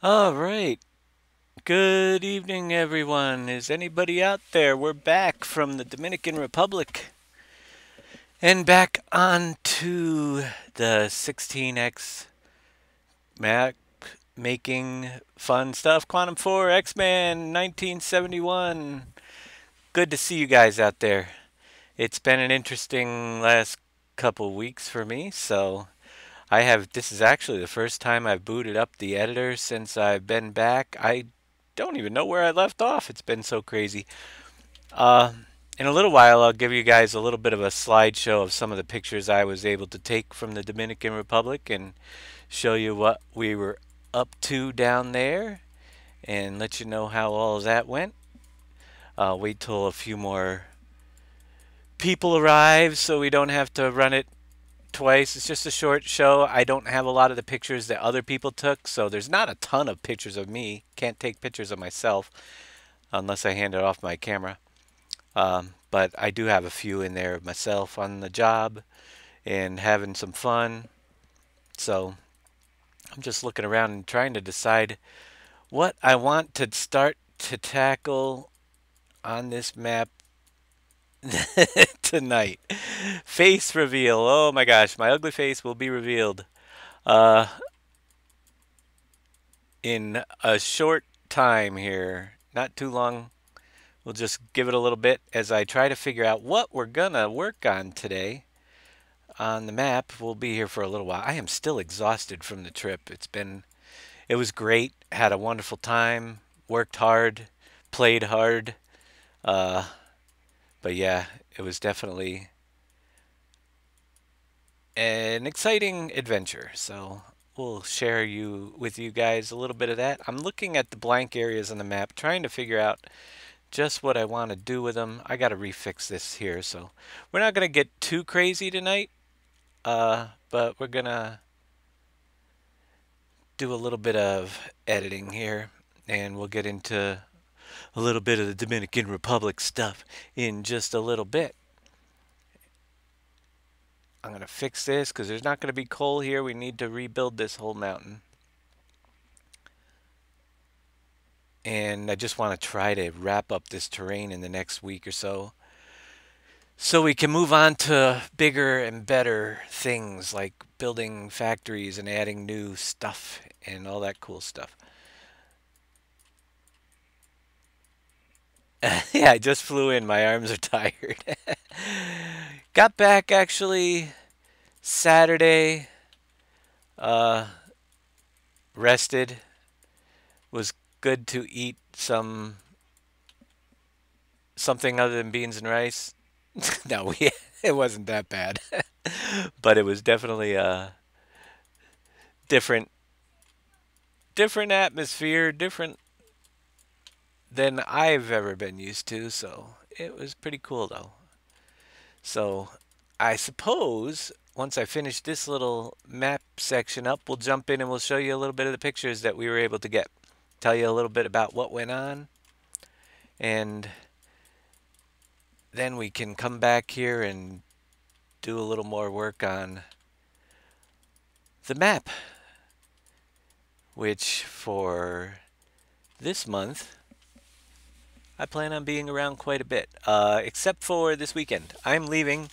All right. Good evening, everyone. Is anybody out there? We're back from the Dominican Republic and back on to the 16X map making fun stuff. Quantum 4, X-Men, 1971. Good to see you guys out there. It's been an interesting last couple weeks for me, so this is actually the first time I've booted up the editor since I've been back. I don't even know where I left off. It's been so crazy. Uh, in a little while, I'll give you guys a little bit of a slideshow of some of the pictures I was able to take from the Dominican Republic and show you what we were up to down there and let you know how all of that went. Wait till a few more people arrive so we don't have to run it twice. It's just a short show. I don't have a lot of the pictures that other people took, so there's not a ton of pictures of me. Can't take pictures of myself unless I hand it off my camera. But I do have a few in there of myself on the job and having some fun. So I'm just looking around and trying to decide what I want to start to tackle on this map tonight. Face reveal. Oh my gosh, my ugly face will be revealed uh, in a short time here. Not too long. We'll just give it a little bit as I try to figure out what we're gonna work on today on the map. We'll be here for a little while. I am still exhausted from the trip. It was great. Had a wonderful time. Worked hard, played hard. Uh, but yeah, it was definitely an exciting adventure. So we'll share with you guys a little bit of that. I'm looking at the blank areas on the map, trying to figure out just what I want to do with them. I got to refix this here, so we're not going to get too crazy tonight. But we're gonna do a little bit of editing here, and we'll get into a little bit of the Dominican Republic stuff in just a little bit. I'm gonna fix this because there's not gonna be coal here. We need to rebuild this whole mountain. And I just want to try to wrap up this terrain in the next week or so we can move on to bigger and better things like building factories and adding new stuff and all that cool stuff. Yeah, I just flew in. My arms are tired. Got back actually Saturday. Uh, Rested. Was good to eat something other than beans and rice. No, it wasn't that bad, but it was definitely a different different atmosphere, different than I've ever been used to. So it was pretty cool though. So I suppose once I finish this little map section up, we'll jump in and we'll show you a little bit of the pictures that we were able to get. Tell you a little bit about what went on, and then we can come back here and do a little more work on the map, which for this month I plan on being around quite a bit, except for this weekend. I'm leaving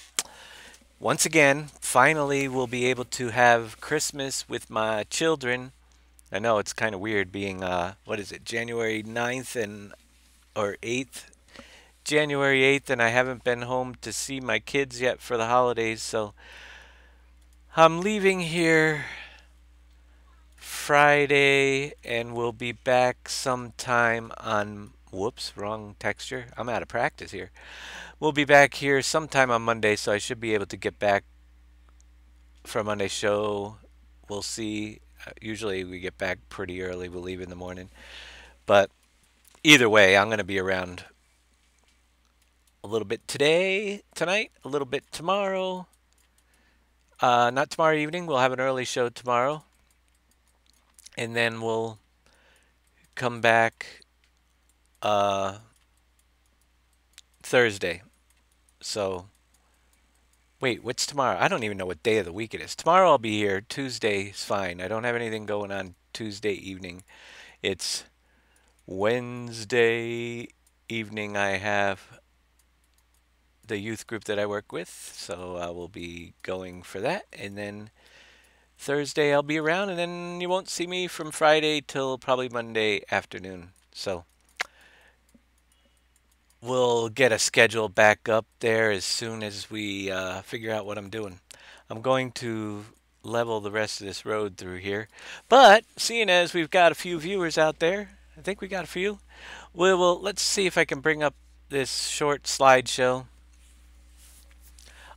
once again. Finally, we'll be able to have Christmas with my children. I know it's kind of weird being, what is it, January 9th or 8th? January 8th, and I haven't been home to see my kids yet for the holidays, so I'm leaving here Friday and we'll be back sometime on, whoops, wrong texture. I'm out of practice here. We'll be back here sometime on Monday, so I should be able to get back for Monday's show. We'll see. Usually we get back pretty early. We'll leave in the morning. But either way, I'm going to be around a little bit tonight, a little bit tomorrow. Not tomorrow evening. We'll have an early show tomorrow. And then we'll come back Thursday. So, wait, what's tomorrow? I don't even know what day of the week it is. Tomorrow I'll be here. Tuesday's fine. I don't have anything going on Tuesday evening. It's Wednesday evening. I have the youth group that I work with, so I will be going for that. And then Thursday I'll be around, and then you won't see me from Friday till probably Monday afternoon. So we'll get a schedule back up there as soon as we figure out what I'm doing. I'm going to level the rest of this road through here. But seeing as we've got a few viewers out there, I think we got a few. Let's see if I can bring up this short slideshow.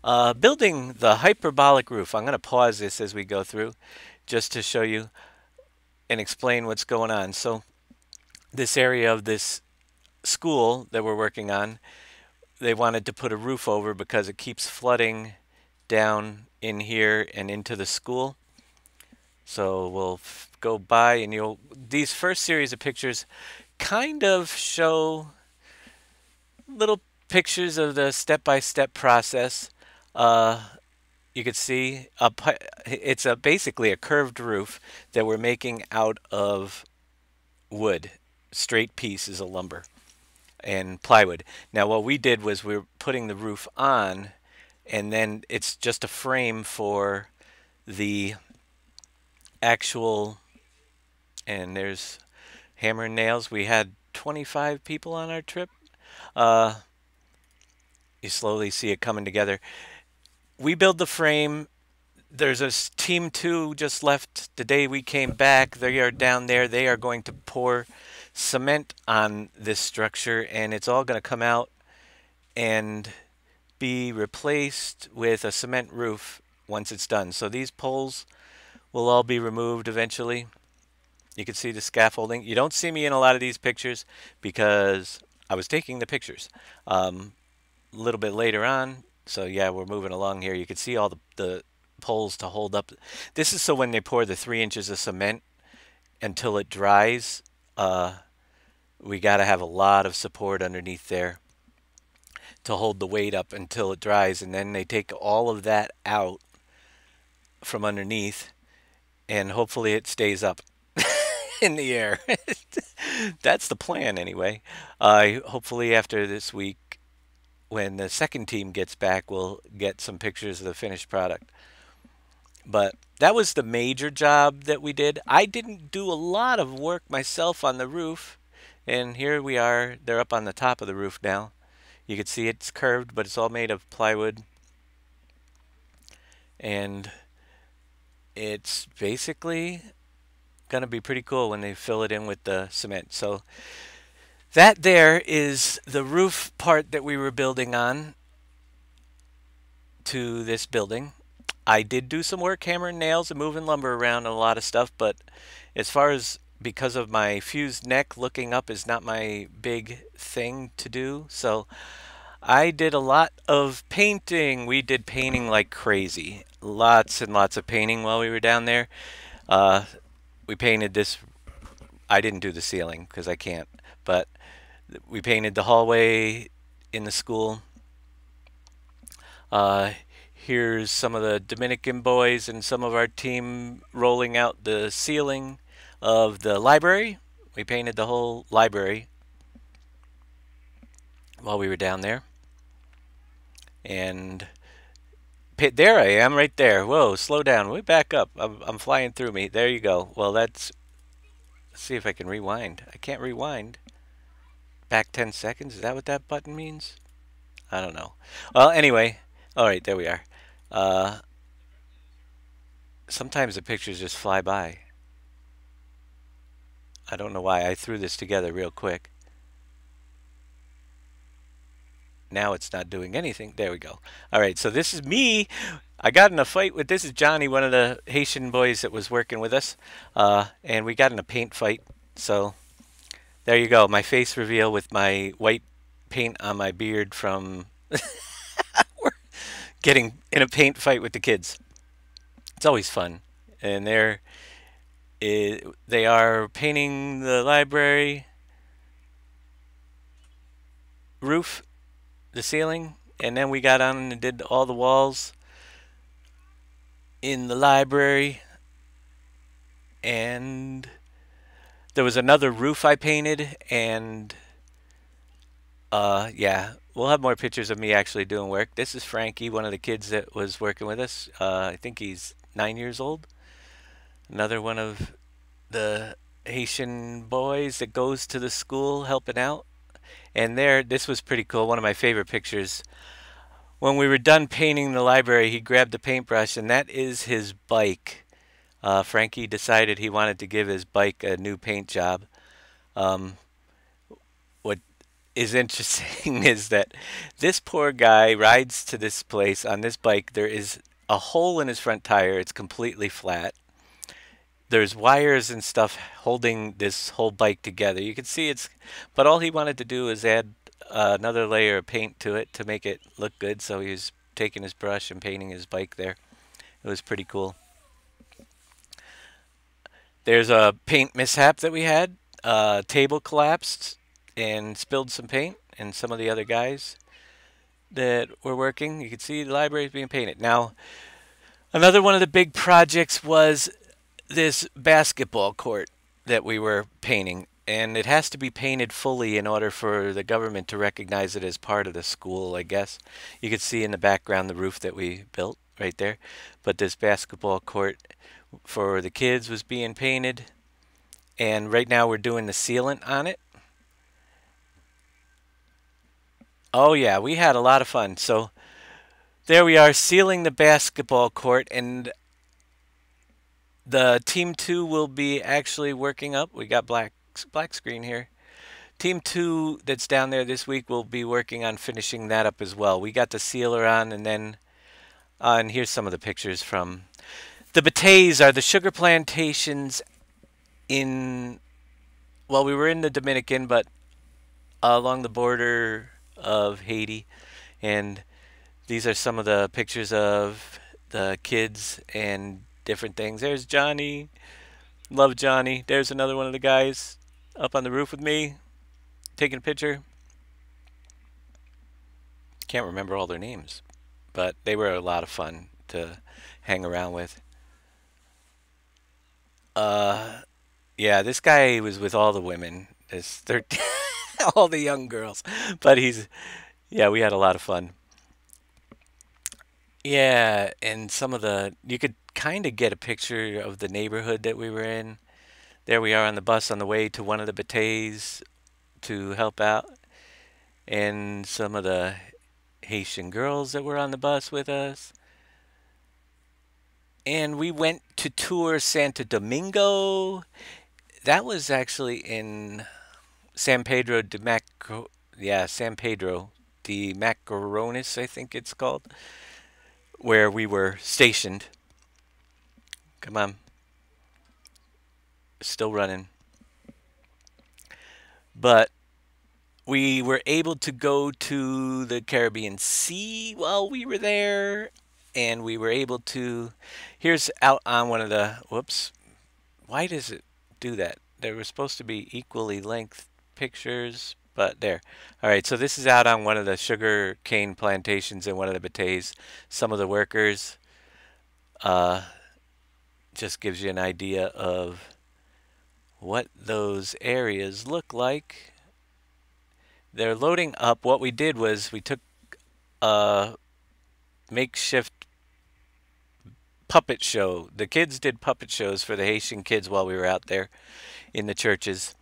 Building the hyperbolic roof. I'm going to pause this as we go through just to show you and explain what's going on. So this area of this school that we're working on, they wanted to put a roof over because it keeps flooding down in here and into the school. So we'll go by, and these first series of pictures kind of show little pictures of the step-by-step process. You can see it's basically a curved roof that we're making out of wood, straight pieces of lumber and plywood. Now what we did was we were putting the roof on, and then it's just a frame for the actual, and there's hammer and nails. We had 25 people on our trip. You slowly see it coming together. We build the frame. There's a team 2 just left the day we came back. They are down there. They are going to pour cement on this structure, and it's all going to come out and be replaced with a cement roof once it's done. So these poles will all be removed eventually. You can see the scaffolding. You don't see me in a lot of these pictures because I was taking the pictures a little bit later on. So yeah, we're moving along here. You can see all the poles to hold up. This is so when they pour the 3 inches of cement until it dries, we got to have a lot of support underneath there to hold the weight up until it dries, and then they take all of that out from underneath, and hopefully it stays up in the air. That's the plan anyway. Hopefully after this week, when the second team gets back, we'll get some pictures of the finished product. But that was the major job that we did. I didn't do a lot of work myself on the roof, and here we are. They're up on the top of the roof now. You can see it's curved, but it's all made of plywood, and it's basically gonna be pretty cool when they fill it in with the cement. So that there is the roof part that we were building on to this building. I did do some work hammering nails and moving lumber around and a lot of stuff, but as far as, because of my fused neck, looking up is not my big thing to do. So I did a lot of painting. We did painting like crazy. Lots and lots of painting while we were down there. We painted this. I didn't do the ceiling because I can't, but we painted the hallway in the school. Here's some of the Dominican boys and some of our team rolling out the ceiling of the library. We painted the whole library while we were down there. And there I am right there. Whoa, slow down. Way back up. I'm flying through me. There you go. Well, let's see if I can rewind. I can't rewind. Back 10 seconds. Is that what that button means? I don't know. Well, anyway. All right, there we are. Sometimes the pictures just fly by. I don't know why. I threw this together real quick. Now it's not doing anything. There we go. All right, so this is me. I got in a fight with, this is Johnny, one of the Haitian boys that was working with us, and we got in a paint fight. So there you go, my face reveal with my white paint on my beard from getting in a paint fight with the kids. It's always fun. And they are painting the library roof, the ceiling, and then we got on and did all the walls in the library, and There was another roof I painted, and yeah, we'll have more pictures of me actually doing work. This is Frankie, one of the kids that was working with us. I think he's 9 years old. Another one of the Haitian boys that goes to the school helping out. And there, this was pretty cool. One of my favorite pictures. When we were done painting the library, he grabbed a paintbrush, and that is his bike. Frankie decided he wanted to give his bike a new paint job. Um, what is interesting is that this poor guy rides to this place on this bike. There is a hole in his front tire. It's completely flat. There's wires and stuff holding this whole bike together. You can see it's, but all he wanted to do is add another layer of paint to it to make it look good. So he was taking his brush and painting his bike there. It was pretty cool. There's a paint mishap that we had. Table collapsed and spilled some paint, and some of the other guys that were working, you can see the library is being painted. Now, another one of the big projects was this basketball court that we were painting, and it has to be painted fully in order for the government to recognize it as part of the school, I guess. You can see in the background the roof that we built right there. But this basketball court for the kids was being painted, and right now we're doing the sealant on it. Oh yeah, we had a lot of fun. So there we are sealing the basketball court, and the team 2 will be actually working up. We got black screen here. Team 2 that's down there this week will be working on finishing that up as well. We got the sealer on, and then and here's some of the pictures from the batays. Are the sugar plantations in, well, we were in the Dominican, but along the border of Haiti, and these are some of the pictures of the kids and different things. There's Johnny. Love Johnny. There's another one of the guys up on the roof with me taking a picture. Can't remember all their names, but they were a lot of fun to hang around with. Yeah, this guy was with all the women. This 13 all the young girls. But yeah, we had a lot of fun. Yeah, and some of you could kind of get a picture of the neighborhood that we were in. There we are on the bus on the way to one of the batays to help out. And some of the Haitian girls that were on the bus with us. And we went to tour Santo Domingo. That was actually in San Pedro de San Pedro de Macaronis, I think it's called, where we were stationed. Come on. Still running. But we were able to go to the Caribbean Sea while we were there, and we were able to, here's out on one of the, whoops, why does it do that? There were supposed to be equally length pictures, but there. All right, so this is out on one of the sugar cane plantations in one of the batays. Some of the workers, just gives you an idea of what those areas look like. They're loading up. What we did was we took a makeshift puppet show. The kids did puppet shows for the Haitian kids while we were out there in the churches.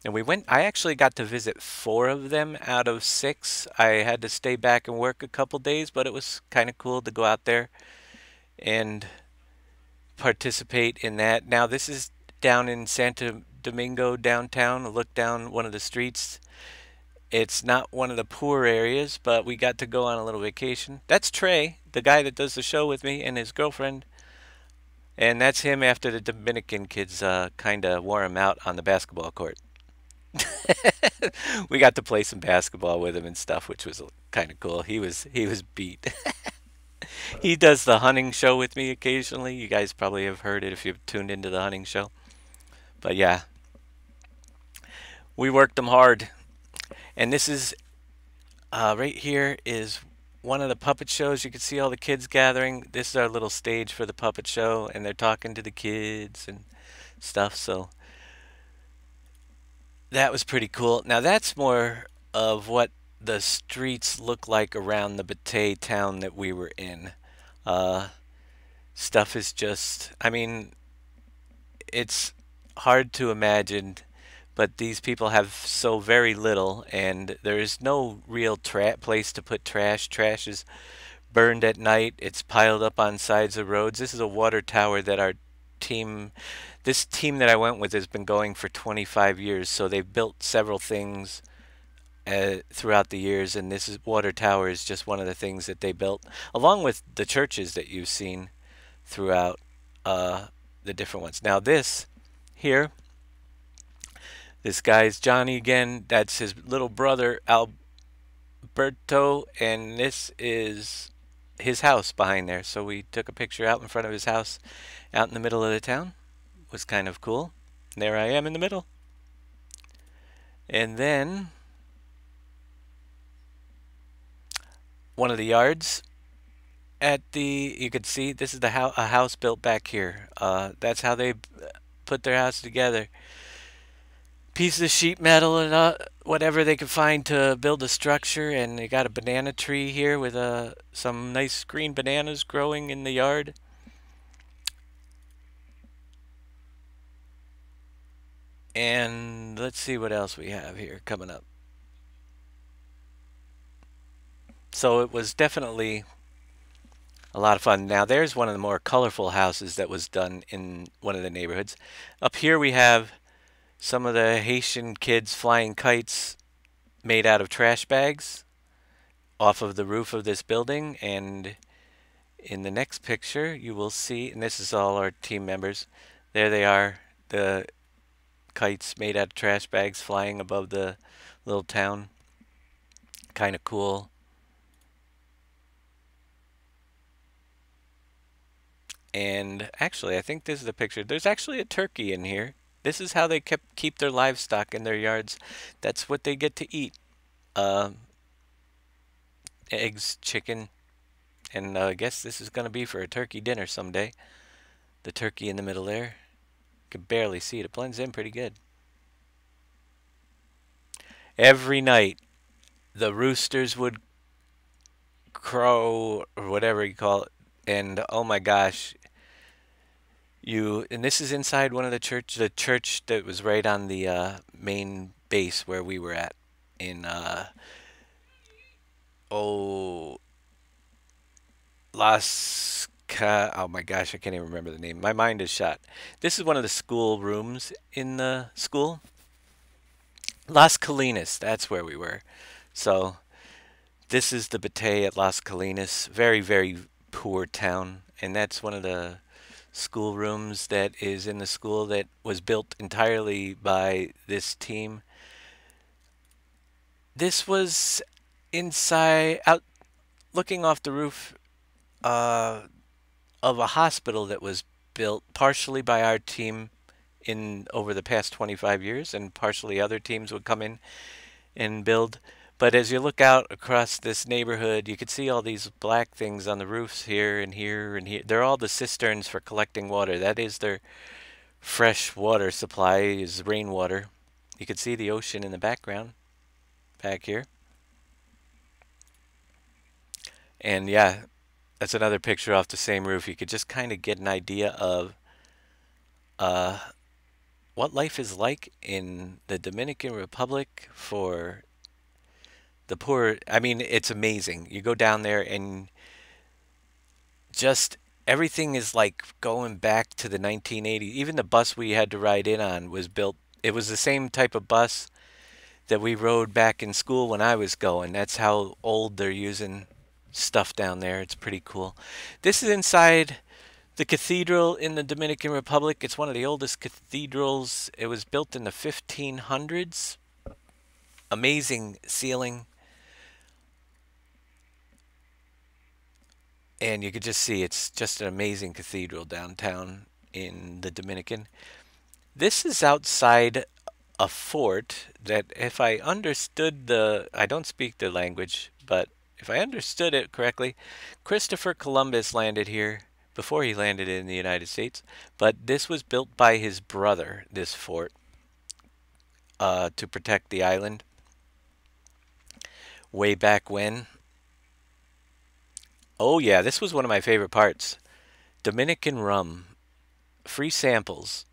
And I actually got to visit 4 of them out of 6. I had to stay back and work a couple days, but it was kind of cool to go out there and participate in that. Now this is down in Santo Domingo downtown. Look down one of the streets. It's not one of the poor areas, but we got to go on a little vacation. That's Trey, the guy that does the show with me, and his girlfriend. And that's him after the Dominican kids kind of wore him out on the basketball court. We got to play some basketball with him and stuff, which was kind of cool. He was beat. He does the hunting show with me occasionally. You guys probably have heard it if you've tuned into the hunting show. But yeah, we worked them hard. And this is, right here is one of the puppet shows. You can see all the kids gathering. This is our little stage for the puppet show, and they're talking to the kids and stuff. So that was pretty cool. Now that's more of what the streets look like around the Batey town that we were in. Uh, Stuff is just, I mean, it's hard to imagine, but these people have so very little, and there is no real place to put trash. Trash is burned at night. It's piled up on sides of roads. This is a water tower that team, this team that I went with has been going for 25 years, so they've built several things throughout the years, and water tower is just one of the things that they built, along with the churches that you've seen throughout uh, the different ones. Now this here, this guy's Johnny again. That's his little brother Alberto, and this is his house behind there. So we took a picture out in front of his house, out in the middle of the town. It was kind of cool. And there I am in the middle. And then one of the yards at the, you could see this is a house built back here. That's how they put their house together. Pieces of sheet metal and whatever they could find to build a structure, and they got a banana tree here with some nice green bananas growing in the yard. And let's see what else we have here coming up. So it was definitely a lot of fun. Now there's one of the more colorful houses that was done in one of the neighborhoods. Up here we have some of the Haitian kids flying kites made out of trash bags off of the roof of this building. And in the next picture you will see, and this is all our team members, there they are, the kites made out of trash bags flying above the little town. Kind of cool. And actually, I think this is the picture. There's actually a turkey in here. This is how they keep their livestock in their yards. That's what they get to eat. Uh, Eggs, chicken, and I guess this is going to be for a turkey dinner someday. The turkey in the middle there. You can barely see it. It blends in pretty good. Every night, the roosters would crow, or whatever you call it. And oh my gosh, and this is inside one of the church that was right on the main base where we were at in oh oh my gosh, I can't even remember the name. My mind is shot. This is one of the school rooms in the school. Las Colinas, that's where we were. So this is the Batey at Las Colinas. Very, very poor town, and that's one of the school rooms that is in the school that was built entirely by this team. This was inside, out looking off the roof of a hospital that was built partially by our team in over the past 25 years, and partially other teams would come in and build. But as you look out across this neighborhood, you can see all these black things on the roofs here and here and here. They're all the cisterns for collecting water. That is their fresh water supply, is rainwater. You can see the ocean in the background back here. And yeah, that's another picture off the same roof. You could just kind of get an idea of what life is like in the Dominican Republic for the poor. I mean, it's amazing. You go down there and just everything is like going back to the 1980s. Even the bus we had to ride in on was built. It was the same type of bus that we rode back in school when I was going. That's how old they're using stuff down there. It's pretty cool. This is inside the cathedral in the Dominican Republic. It's one of the oldest cathedrals. It was built in the 1500s. Amazing ceiling. And you could just see it's just an amazing cathedral downtown in the Dominican. This is outside a fort that, if I understood I don't speak the language, but if I understood it correctly, Christopher Columbus landed here before he landed in the United States. But this was built by his brother, this fort. to protect the island way back when. Oh yeah, this was one of my favorite parts. Dominican rum, free samples,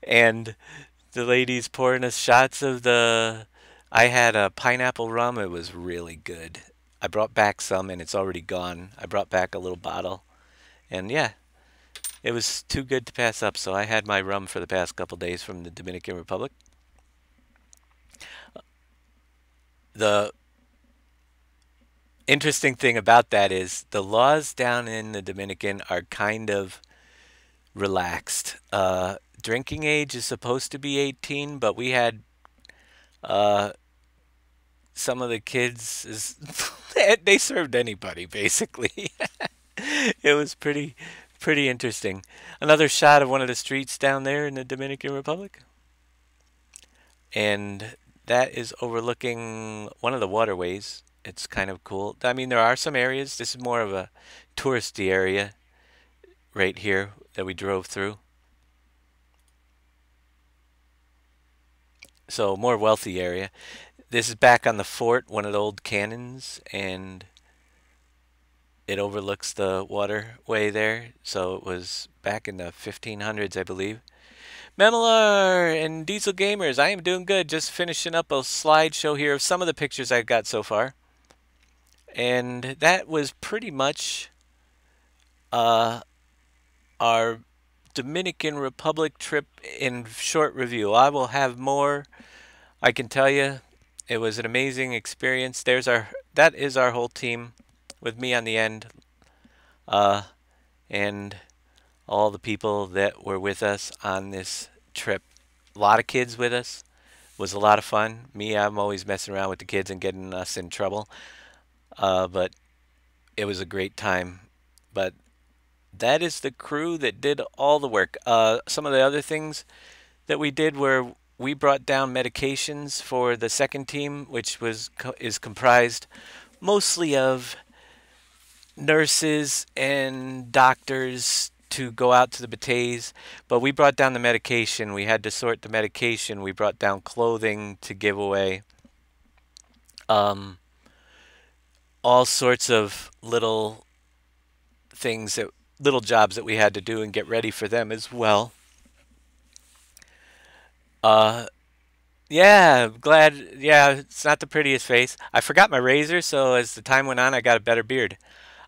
and the ladies pouring us shots of the. I had a pineapple rum. It was really good. I brought back some, and it's already gone. I brought back a little bottle, and yeah, it was too good to pass up. So I had my rum for the past couple days from the Dominican Republic. The interesting thing about that is the laws down in the Dominican are kind of relaxed. Drinking age is supposed to be 18, but we had uh, some of the kids they served anybody basically. It was pretty interesting. Another shot of one of the streets down there in the Dominican Republic, and that is overlooking one of the waterways. It's kind of cool. I mean, there are some areas. This is more of a touristy area right here that we drove through. So more wealthy area. This is back on the fort, one of the old cannons, and it overlooks the waterway there. So it was back in the 1500s, I believe. Memelar and Diesel Gamers, I am doing good. Just finishing up a slideshow here of some of the pictures I've got so far. And that was pretty much uh, our Dominican Republic trip in short review. I will have more. I can tell you, it was an amazing experience. That is our whole team, with me on the end, uh, and all the people that were with us on this trip. A lot of kids with us. Was a lot of fun. Me, I'm always messing around with the kids and getting us in trouble. But it was a great time. But that is the crew that did all the work. Some of the other things that we did were we brought down medications for the second team, which is comprised mostly of nurses and doctors to go out to the bateys, but we brought down the medication. We had to sort the medication. We brought down clothing to give away. Um, all sorts of little jobs that we had to do and get ready for them as well. Uh, yeah, glad. Yeah, it's not the prettiest face. I forgot my razor, so as the time went on, I got a better beard.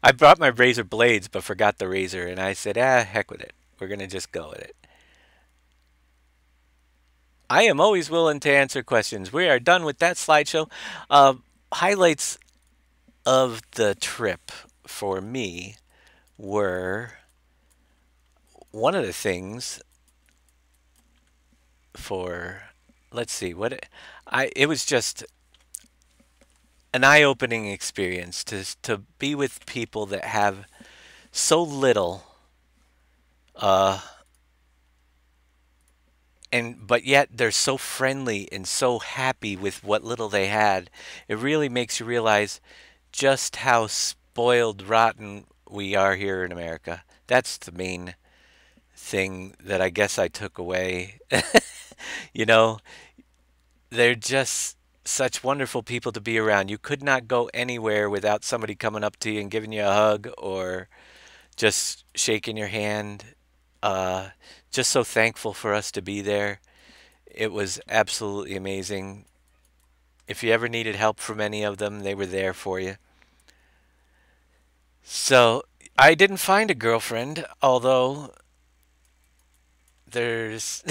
I brought my razor blades, but forgot the razor, and I said, heck with it. We're gonna just go with it. I am always willing to answer questions. We are done with that slideshow. Uh, Highlights of the trip for me were one of the things for, let's see, it was just an eye-opening experience to be with people that have so little, uh, and but yet they're so friendly and so happy with what little they had. It really makes you realize just how spoiled rotten we are here in America. That's the main thing that I guess I took away. You know, they're just such wonderful people to be around. You could not go anywhere without somebody coming up to you and giving you a hug or just shaking your hand. Uh, just so thankful for us to be there. It was absolutely amazing. If you ever needed help from any of them, they were there for you. So I didn't find a girlfriend, although there's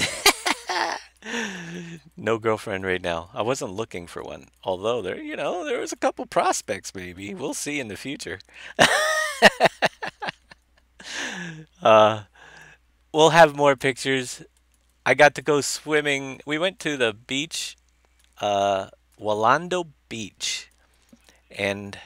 no girlfriend right now. I wasn't looking for one, although there was a couple prospects maybe. We'll see in the future. Uh, we'll have more pictures. I got to go swimming. We went to the beach, uh, Walando Beach, and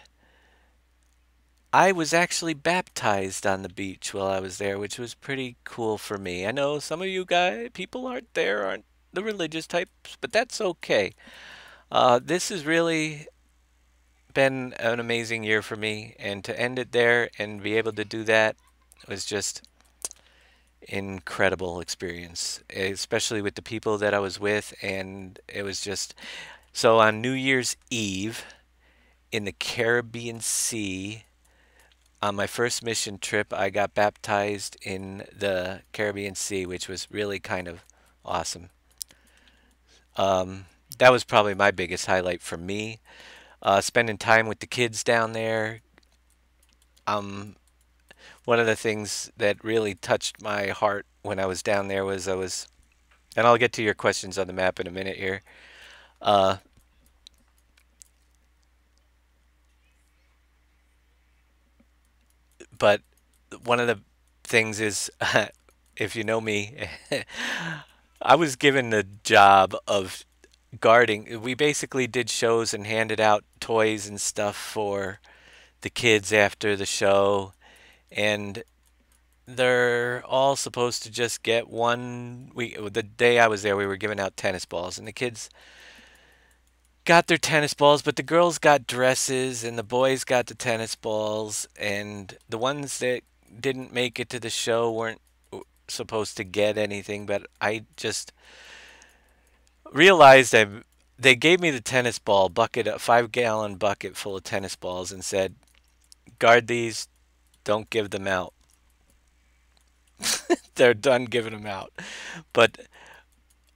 I was actually baptized on the beach while I was there, which was pretty cool for me. I know some of you people aren't the religious types, but that's okay. This has really been an amazing year for me, and to end it there and be able to do that was just, incredible experience, especially with the people that I was with. And it was just so on New Year's Eve in the Caribbean Sea. On my first mission trip, I got baptized in the Caribbean Sea, which was really kind of awesome. Um, that was probably my biggest highlight for me. Spending time with the kids down there. Um, One of the things that really touched my heart when I was down there was and I'll get to your questions on the map in a minute here. Uh, but one of the things is, if you know me, I was given the job of guarding. We basically did shows and handed out toys and stuff for the kids after the show, and they're all supposed to just get one. The day I was there, we were giving out tennis balls, and the kids got their tennis balls, but the girls got dresses, and the boys got the tennis balls, and the ones that didn't make it to the show weren't supposed to get anything. But I just realized they gave me the tennis ball bucket, a 5-gallon bucket full of tennis balls, and said, "Guard these. Don't give them out. They're done giving them out." But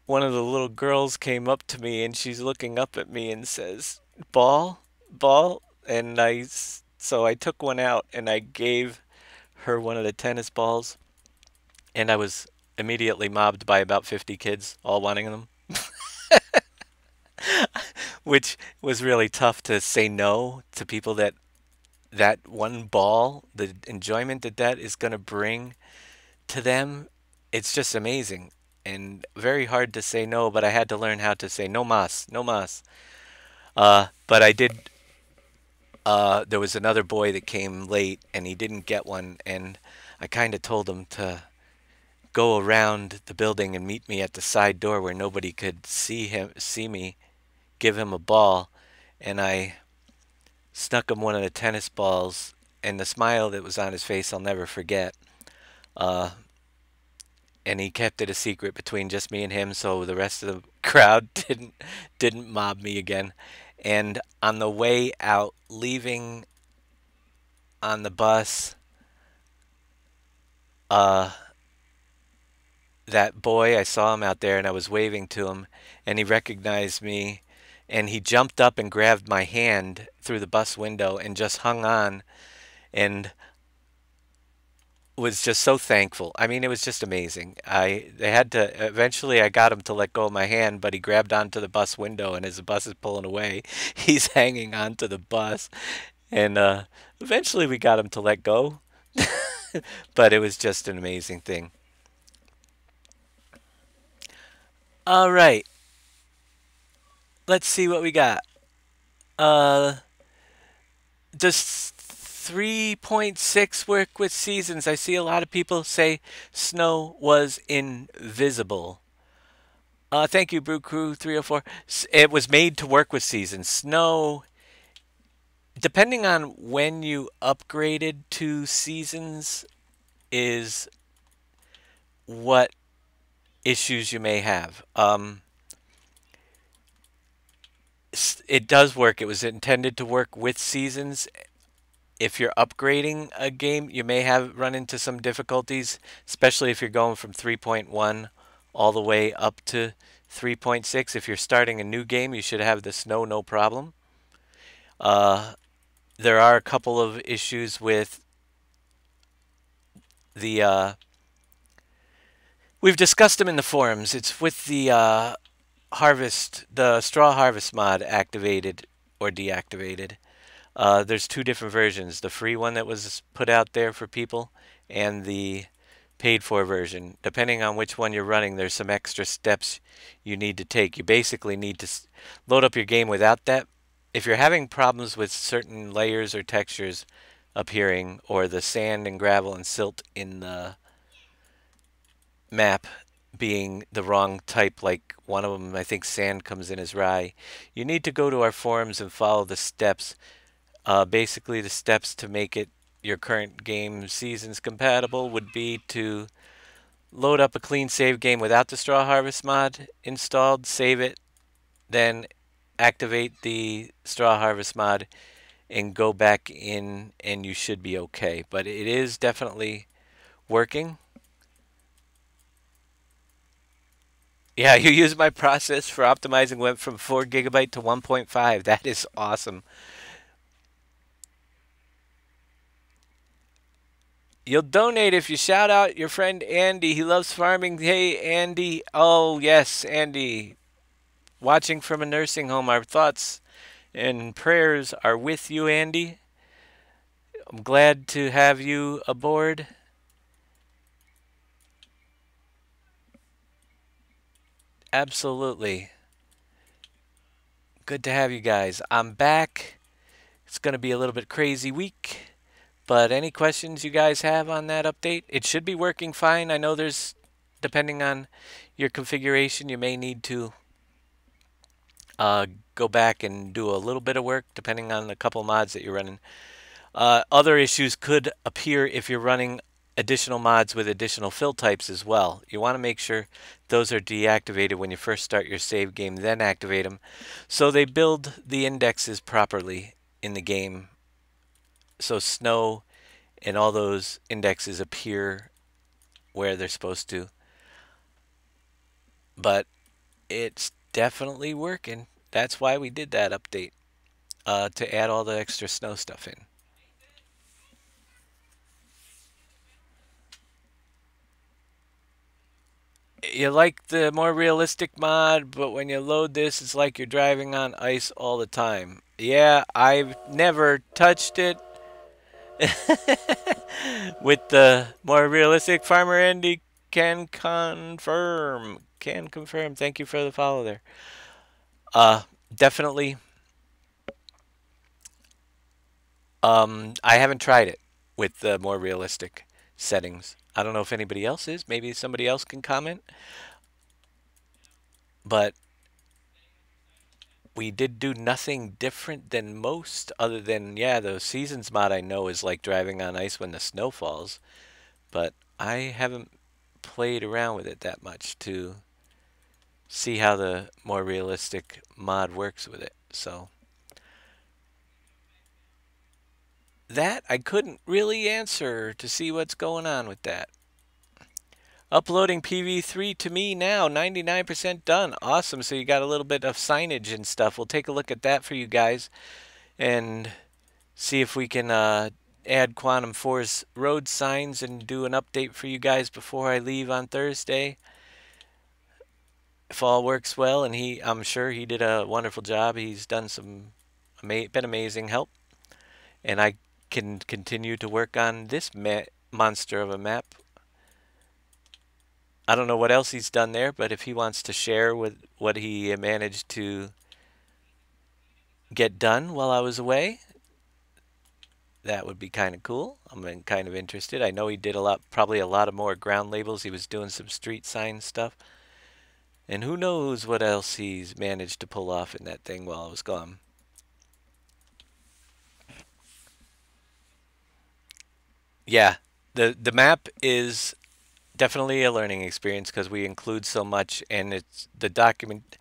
one of the little girls came up to me and she's looking up at me and says, "Ball, ball." And so I took one out and I gave her one of the tennis balls, and I was immediately mobbed by about 50 kids, all wanting them, which was really tough to say no to people that one ball, the enjoyment that is going to bring to them, it's just amazing and very hard to say no. But I had to learn how to say no mas, no mas. But I did. There was another boy that came late and he didn't get one, and I kind of told him to go around the building and meet me at the side door where nobody could see me, give him a ball, and I snuck him one of the tennis balls, and the smile that was on his face I'll never forget. Uh, and he kept it a secret between just me and him, so the rest of the crowd didn't mob me again. And on the way out, leaving on the bus, uh, that boy, I saw him out there, and I was waving to him, and he recognized me, and he jumped up and grabbed my hand through the bus window and just hung on, and was just so thankful. I mean, it was just amazing. They had to eventually I got him to let go of my hand, but he grabbed onto the bus window, and as the bus is pulling away, he's hanging onto the bus, and eventually we got him to let go. But it was just an amazing thing. All right, let's see what we got. Uh, does 3.6 work with seasons? I see a lot of people say snow was invisible. Thank you, Brew Crew 304. It was made to work with seasons. Snow, depending on when you upgraded to seasons, is what issues you may have. It does work. It was intended to work with seasons. If you're upgrading a game, you may have run into some difficulties, especially if you're going from 3.1 all the way up to 3.6. If you're starting a new game, you should have the snow no problem. There are a couple of issues with the we've discussed them in the forums. It's with the the straw harvest mod activated or deactivated. There's two different versions: the free one that was put out there for people, and the paid for version. Depending on which one you're running, there's some extra steps you need to take. You basically need to load up your game without that. If you're having problems with certain layers or textures appearing, or the sand and gravel and silt in the map being the wrong type, like one of them, I think sand comes in as rye, you need to go to our forums and follow the steps. Basically, the steps to make it your current game seasons compatible would be to load up a clean save game without the Straw Harvest mod installed, save it, then activate the Straw Harvest mod and go back in and you should be okay. But it is definitely working. Yeah, you use my process for optimizing went from 4 gigabyte to 1.5. That is awesome. You'll donate if you shout out your friend Andy. He loves farming. Hey, Andy. Oh, yes, Andy. Watching from a nursing home. Our thoughts and prayers are with you, Andy. I'm glad to have you aboard. Absolutely. Good to have you guys. I'm back. It's going to be a little bit crazy week. But any questions you guys have on that update? It should be working fine. I know there's, depending on your configuration, you may need to uh, go back and do a little bit of work, depending on the couple mods that you're running. Other issues could appear if you're running additional mods with additional fill types as well. You want to make sure those are deactivated when you first start your save game, then activate them. So they build the indexes properly in the game. So snow and all those indexes appear where they're supposed to. But it's definitely working. That's why we did that update, to add all the extra snow stuff in. You like the more realistic mod, but when you load this, it's like you're driving on ice all the time. Yeah, I've never touched it. With the more realistic, Farmer Andy can confirm. Can confirm. Thank you for the follow there. Definitely. I haven't tried it with the more realistic settings. I don't know if anybody else is. Maybe somebody else can comment. But we did do nothing different than most, other than, yeah, the seasons mod I know is like driving on ice when the snow falls. But I haven't played around with it that much to see how the more realistic mod works with it. So that I couldn't really answer to see what's going on with that. Uploading PV3 to me now, 99% done. Awesome. So you got a little bit of signage and stuff. We'll take a look at that for you guys and see if we can add Quantum 4's road signs and do an update for you guys before I leave on Thursday. If all works well, and I'm sure he did a wonderful job. He's done some, been amazing help. And I can continue to work on this monster of a map. I don't know what else he's done there, but if he wants to share with what he managed to get done while I was away, that would be kind of cool. I'm kind of interested. I know he did probably a lot of more ground labels. He was doing some street sign stuff. And who knows what else he's managed to pull off in that thing while I was gone. Yeah, the map is definitely a learning experience because we include so much, and it's the document.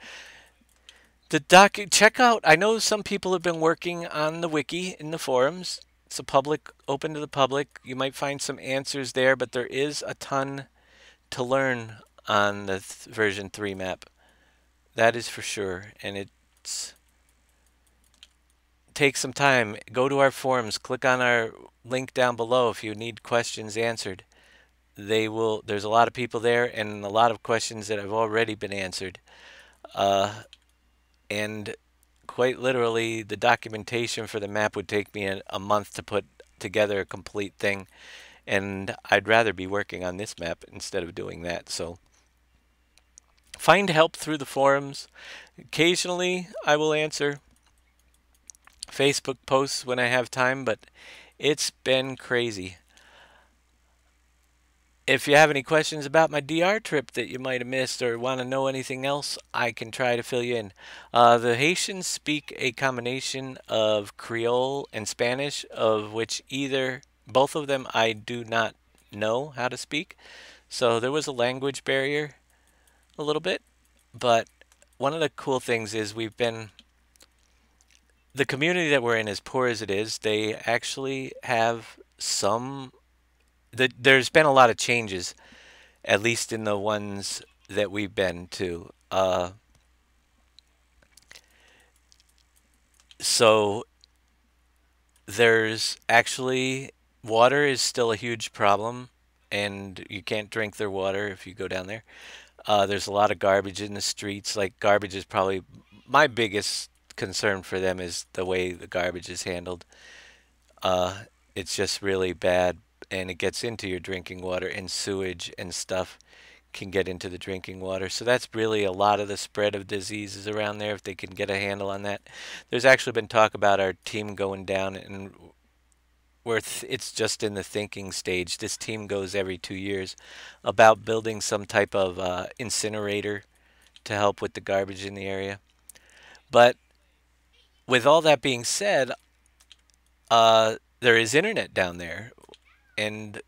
Check out. I know some people have been working on the wiki in the forums. It's open to the public. You might find some answers there, but there is a ton to learn on the version 3 map. That is for sure, and it's take some time. Go to our forums. Click on our link down below if you need questions answered. There's a lot of people there and a lot of questions that have already been answered. And quite literally, the documentation for the map would take me a month to put together a complete thing. And I'd rather be working on this map instead of doing that. So find help through the forums. Occasionally, I will answer Facebook posts when I have time, but it's been crazy. If you have any questions about my DR trip that you might have missed or want to know anything else, I can try to fill you in. The Haitians speak a combination of Creole and Spanish, of which both of them I do not know how to speak. So there was a language barrier a little bit, but one of the cool things is the community that we're in, as poor as it is, they actually have there's been a lot of changes, at least in the ones that we've been to. So there's actually water is still a huge problem, and you can't drink their water if you go down there. There's a lot of garbage in the streets. Like garbage is probably my biggest concern for them is the way the garbage is handled. Uh, it's just really bad, and it gets into your drinking water, and sewage and stuff can get into the drinking water. So that's really a lot of the spread of diseases around there if they can get a handle on that. There's actually been talk about our team going down, and it's just in the thinking stage. This team goes every 2 years about building some type of incinerator to help with the garbage in the area. But with all that being said, there is internet down there, and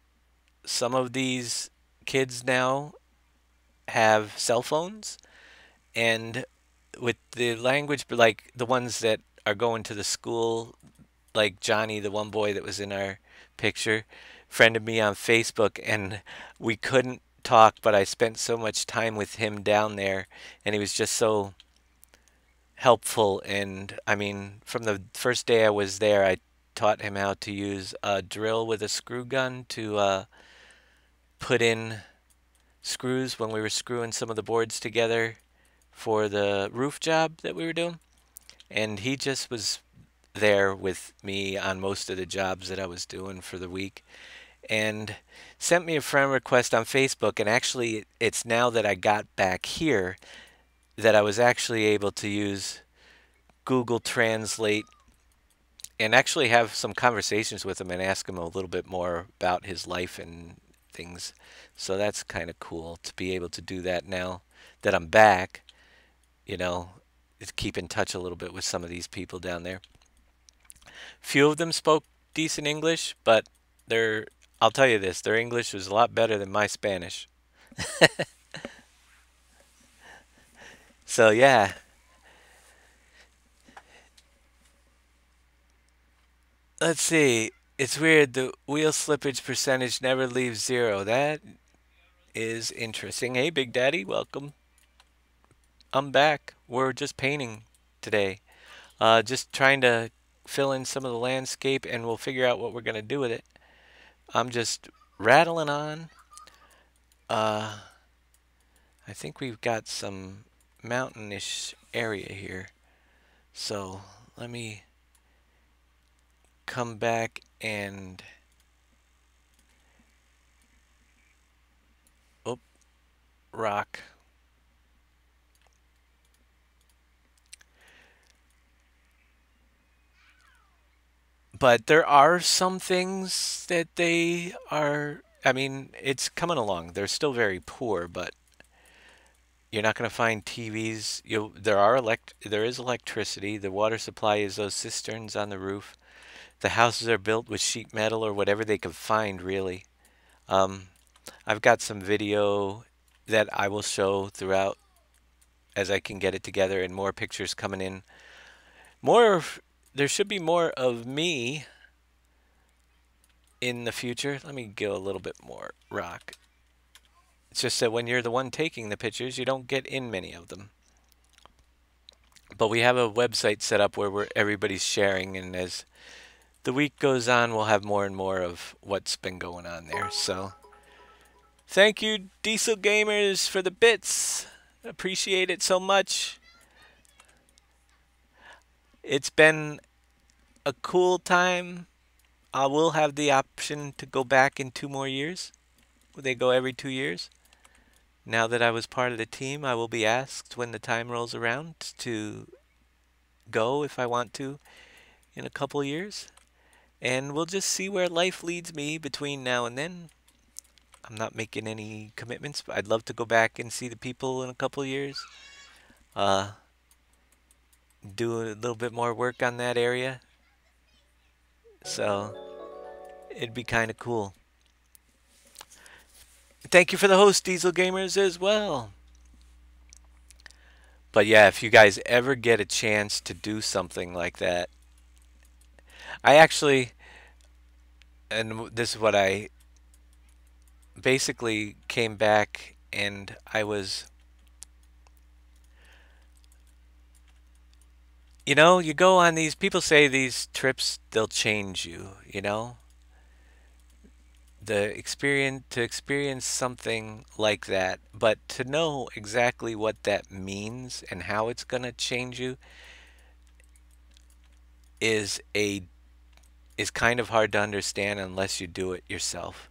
some of these kids now have cell phones, and with the language, like the ones that are going to the school, like Johnny, the one boy that was in our picture, friended me on Facebook, and we couldn't talk, but I spent so much time with him down there, and he was just so helpful. And I mean, from the first day I was there, I taught him how to use a drill with a screw gun to put in screws when we were screwing some of the boards together for the roof job that we were doing. And he just was there with me on most of the jobs that I was doing for the week, and sent me a friend request on Facebook. And actually, it's now that I got back here that I was actually able to use Google Translate and actually have some conversations with him and ask him a little bit more about his life and things. So that's kind of cool to be able to do that now that I'm back, you know, to keep in touch a little bit with some of these people down there. Few of them spoke decent English, but their I'll tell you this, their English was a lot better than my Spanish. So yeah, let's see. It's weird. The wheel slippage percentage never leaves zero. That is interesting. Hey, Big Daddy, welcome. I'm back. We're just painting today. Just trying to fill in some of the landscape, and we'll figure out what we're gonna do with it. I'm just rattling on. Uh, I think we've got some mountainish area here. So let me come back and oh, rock. But there are some things that they are. I mean, it's coming along. They're still very poor, but you're not going to find TVs. There is electricity. The water supply is those cisterns on the roof. The houses are built with sheet metal or whatever they can find, really. Um, I've got some video that I will show throughout as I can get it together, and more pictures coming in. There should be more of me in the future. Let me go a little bit more rock. It's just that when you're the one taking the pictures, you don't get in many of them. But we have a website set up where everybody's sharing, and as the week goes on, we'll have more and more of what's been going on there. So thank you, Diesel Gamers, for the bits. Appreciate it so much. It's been a cool time. I will have the option to go back in 2 more years. They go every 2 years. Now that I was part of the team, I will be asked when the time rolls around to go if I want to in a couple years. And we'll just see where life leads me between now and then. I'm not making any commitments, but I'd love to go back and see the people in a couple years. Uh, do a little bit more work on that area. So it'd be kind of cool. Thank you for the host, Diesel Gamers, as well. But yeah, if you guys ever get a chance to do something like that, I actually, and this is what I basically came back and I was, you go on these, people say these trips, they'll change you, the experience, to experience something like that, but to know exactly what that means and how it's going to change you is a is kind of hard to understand unless you do it yourself.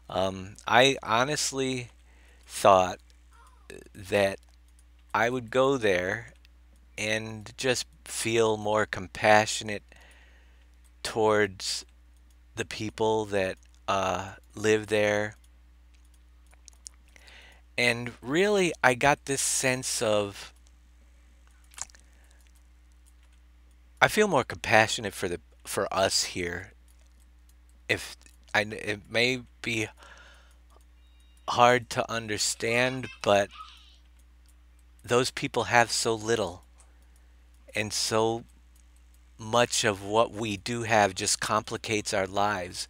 I honestly thought that I would go there and just feel more compassionate towards the people that live there. And really, I got this sense of I feel more compassionate for us here. If it may be hard to understand, but those people have so little, and so much of what we do have just complicates our lives.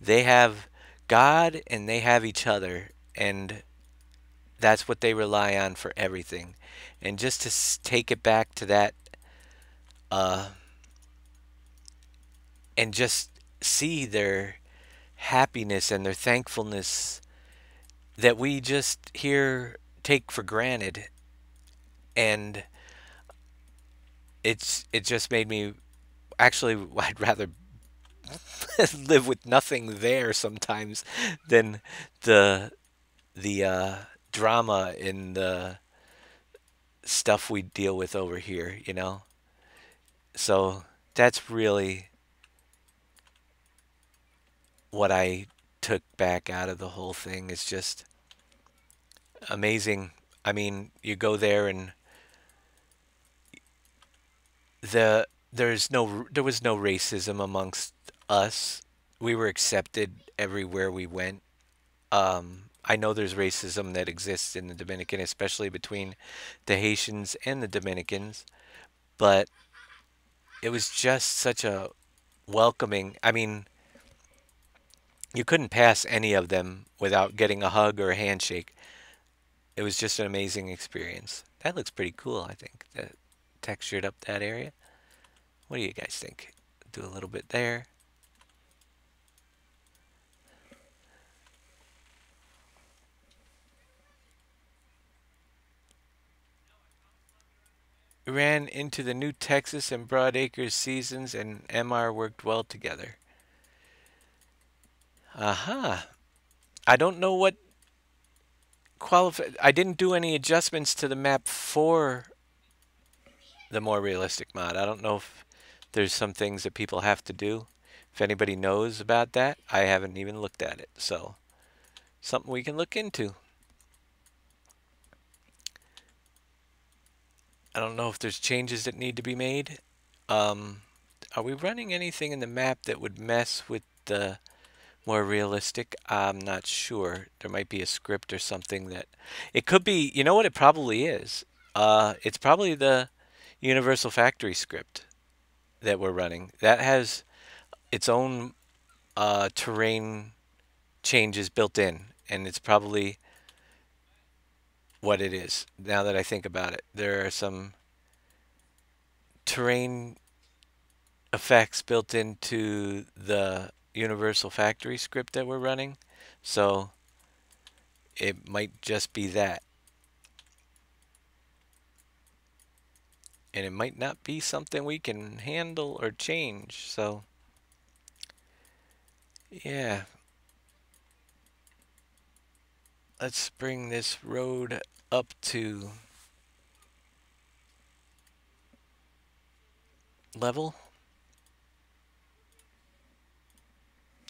They have God and they have each other, and that's what they rely on for everything. And just to take it back to that, uh, and just see their happiness and their thankfulness that we just here take for granted, and it just made me actually I'd rather live with nothing there sometimes than the the drama in the stuff we deal with over here. So that's really what I took back out of the whole thing is just amazing. I mean, you go there and there was no racism amongst us. We were accepted everywhere we went. I know there's racism that exists in the Dominican, especially between the Haitians and the Dominicans, but it was just such a welcoming. I mean, you couldn't pass any of them without getting a hug or a handshake. It was just an amazing experience. That looks pretty cool, I think. That textured up that area. What do you guys think? Do a little bit there. We ran into the new Texas and Broadacres seasons, and MR worked well together. Aha. I don't know what qualify. I didn't do any adjustments to the map for the more realistic mod. I don't know if there's some things that people have to do. If anybody knows about that, I haven't even looked at it. So, something we can look into. I don't know if there's changes that need to be made. Um, are we running anything in the map that would mess with the more realistic? I'm not sure. There might be a script or something that it could be. You know what it probably is? It's probably the Universal Factory script that we're running. That has its own terrain changes built in, and it's probably what it is. Now that I think about it, there are some terrain effects built into the Universal Factory script that we're running, so it might just be that. And it might not be something we can handle or change, so yeah. Let's bring this road up to level.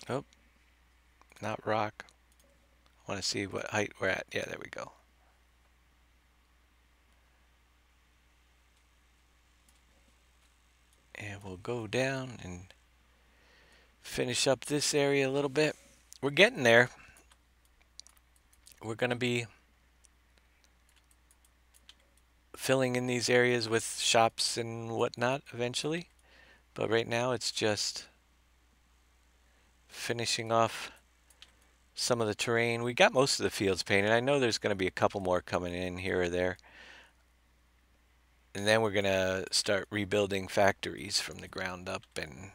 Oh, not rock. I want to see what height we're at. Yeah, there we go. And we'll go down and finish up this area a little bit. We're getting there. we're going to be filling in these areas with shops and whatnot eventually. But right now it's just finishing off some of the terrain. We got most of the fields painted. I know there's going to be a couple more coming in here or there. And then we're going to start rebuilding factories from the ground up and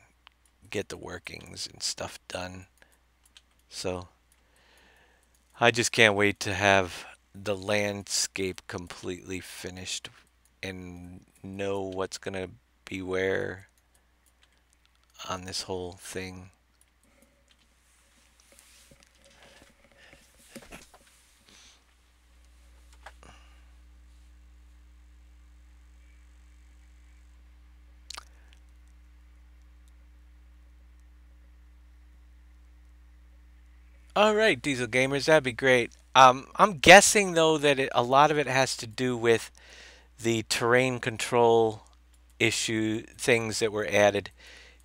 get the workings and stuff done. So I just can't wait to have the landscape completely finished and know what's going to be where on this whole thing. All right, Diesel Gamers, that'd be great. I'm guessing though that a lot of it has to do with the terrain control issue things that were added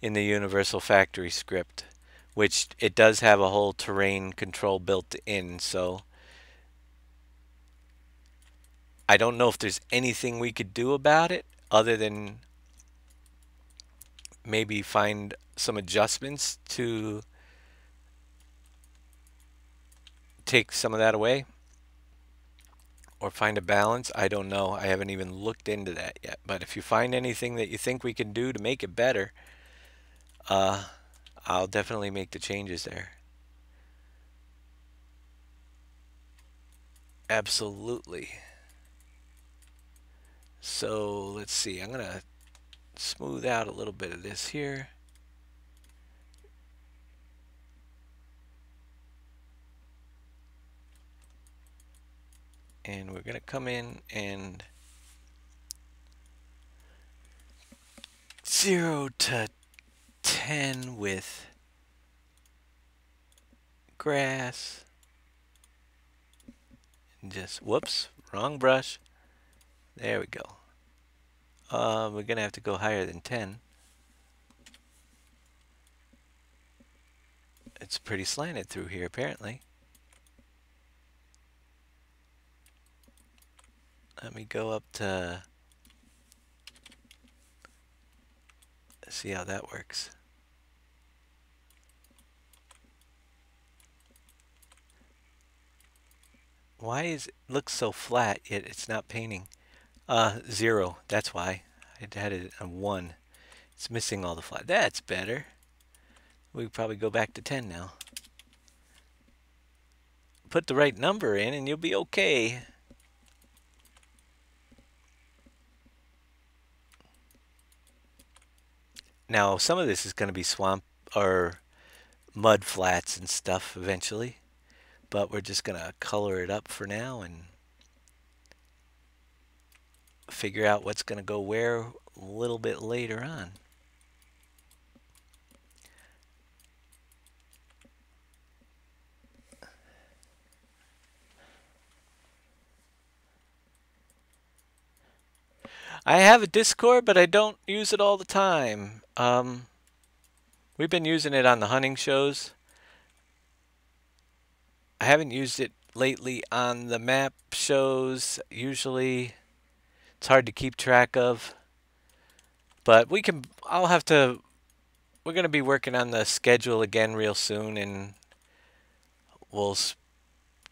in the Universal Factory script, which it does have a whole terrain control built in. So I don't know if there's anything we could do about it other than maybe find some adjustments to take some of that away or find a balance. I don't know. I haven't even looked into that yet. But if you find anything that you think we can do to make it better, I'll definitely make the changes there. Absolutely. So let's see. I'm going to smooth out a little bit of this here. And we're going to come in and 0 to 10 with grass. And just, whoops, wrong brush. There we go. We're going to have to go higher than 10. It's pretty slanted through here, apparently. Let me go up to see how that works. Why is it looks so flat yet it's not painting? 0. That's why. I had it on 1. It's missing all the flat. That's better. We could probably go back to 10 now. Put the right number in and you'll be okay. Now, some of this is going to be swamp or mud flats and stuff eventually, but we're just going to color it up for now and figure out what's going to go where a little bit later on. I have a Discord, but I don't use it all the time. We've been using it on the hunting shows. I haven't used it lately on the map shows. Usually it's hard to keep track of. But we're going to be working on the schedule again real soon, and we'll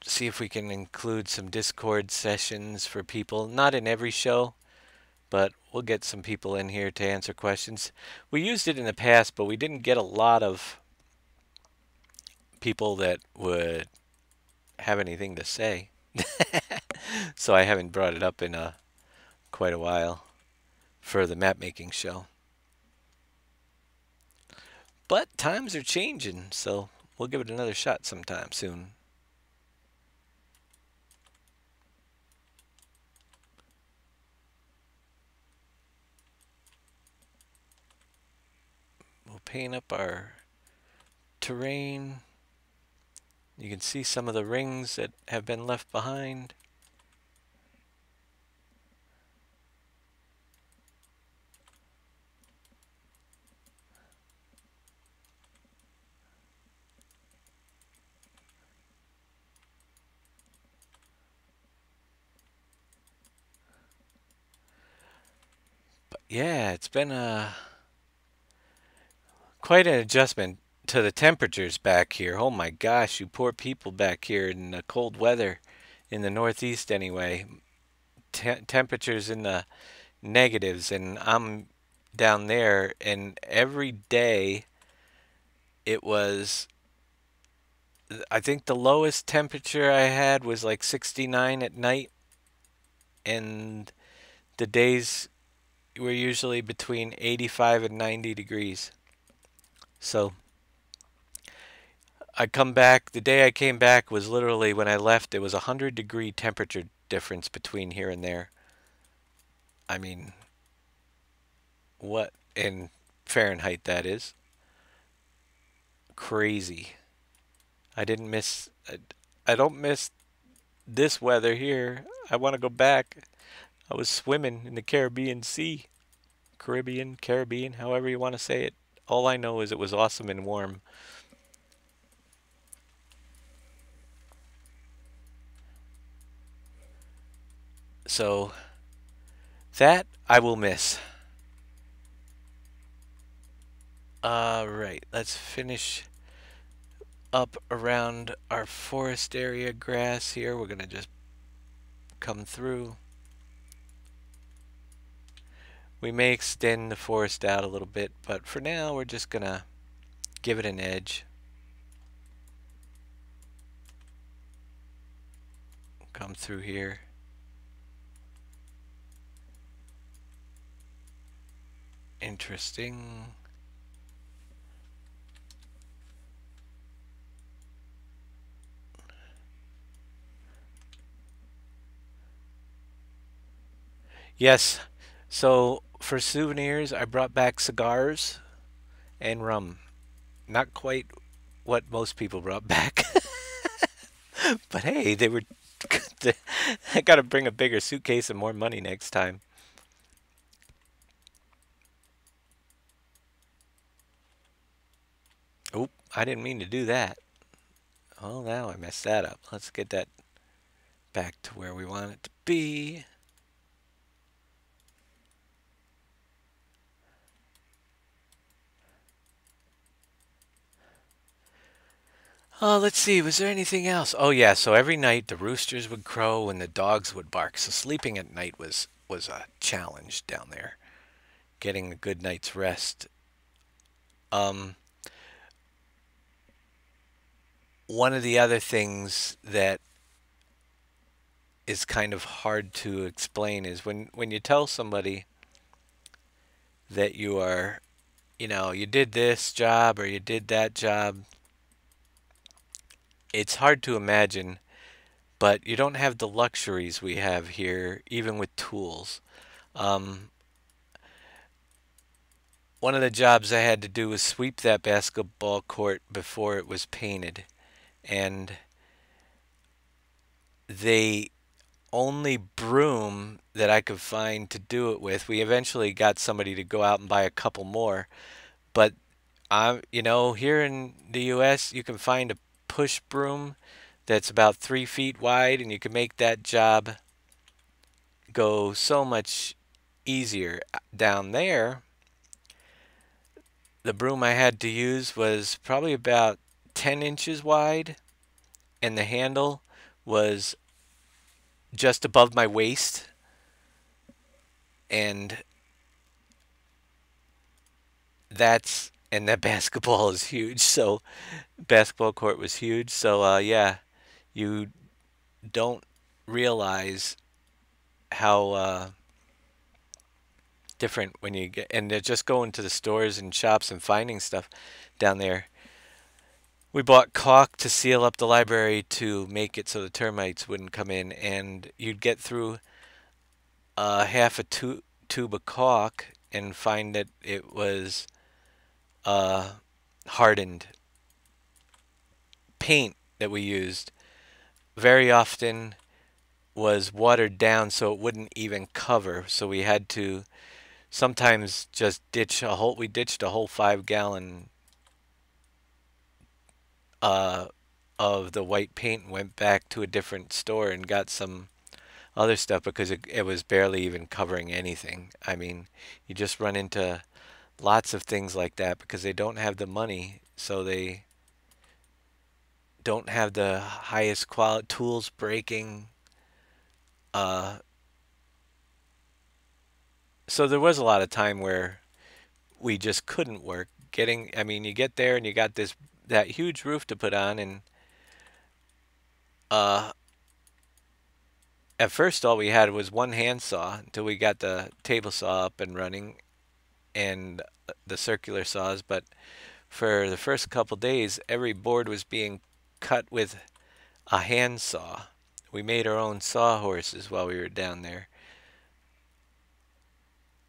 see if we can include some Discord sessions for people. Not in every show, but we'll get some people in here to answer questions. We used it in the past, but we didn't get a lot of people that would have anything to say. So I haven't brought it up in quite a while for the map making show. But times are changing, so we'll give it another shot sometime soon. We'll paint up our terrain. You can see some of the rings that have been left behind. yeah, it's been quite an adjustment to the temperatures back here. Oh my gosh, you poor people back here in the cold weather in the Northeast anyway. Temperatures in the negatives, and I'm down there, and every day it was, I think the lowest temperature I had was like 69 at night, and the days were usually between 85 and 90 degrees. So I come back, the day I came back was literally when I left, it was a 100-degree temperature difference between here and there. I mean, what in Fahrenheit that is? Crazy. I didn't miss, I don't miss this weather here. I want to go back. I was swimming in the Caribbean Sea. Caribbean, however you want to say it. All I know is it was awesome and warm. So that I will miss. Right, let's finish up around our forest area grass here. We're gonna just come through. We may extend the forest out a little bit, but for now we're just gonna give it an edge. Come through here. Interesting. Yes, so for souvenirs I brought back cigars and rum. Not quite what most people brought back. But hey, they were. I gotta bring a bigger suitcase and more money next time. Oop, I didn't mean to do that. Oh, now I messed that up. Let's get that back to where we want it to be. Oh, let's see. Was there anything else? Oh, yeah. So every night the roosters would crow and the dogs would bark. So sleeping at night was a challenge down there. Getting a good night's rest. Um, One of the other things that is kind of hard to explain is when you tell somebody that you are, you did this job or you did that job, it's hard to imagine, but you don't have the luxuries we have here, even with tools. Um, One of the jobs I had to do was sweep that basketball court before it was painted, and the only broom that I could find to do it with, we eventually got somebody to go out and buy a couple more, but here in the U.S., you can find a push broom that's about 3 feet wide, and you can make that job go so much easier. Down there, the broom I had to use was probably about 10 inches wide, and the handle was just above my waist, and that basketball is huge. So basketball court was huge. So yeah, you don't realize how different when you get and just going to the stores and shops and finding stuff down there. We bought caulk to seal up the library to make it so the termites wouldn't come in, and you'd get through half a tube of caulk and find that it was uh, hardened paint that we used. Very often was watered down so it wouldn't even cover. So we had to sometimes just we ditched a whole 5 gallon uh, of the white paint and went back to a different store and got some other stuff because it was barely even covering anything. I mean, you just run into lots of things like that because they don't have the money, so they don't have the highest quality tools breaking. Uh, so there was a lot of time where we just couldn't work. I mean, you get there and you got that huge roof to put on, and uh, at first all we had was one handsaw until we got the table saw up and running and the circular saws. But for the first couple days, every board was being cut with a handsaw. We made our own sawhorses while we were down there.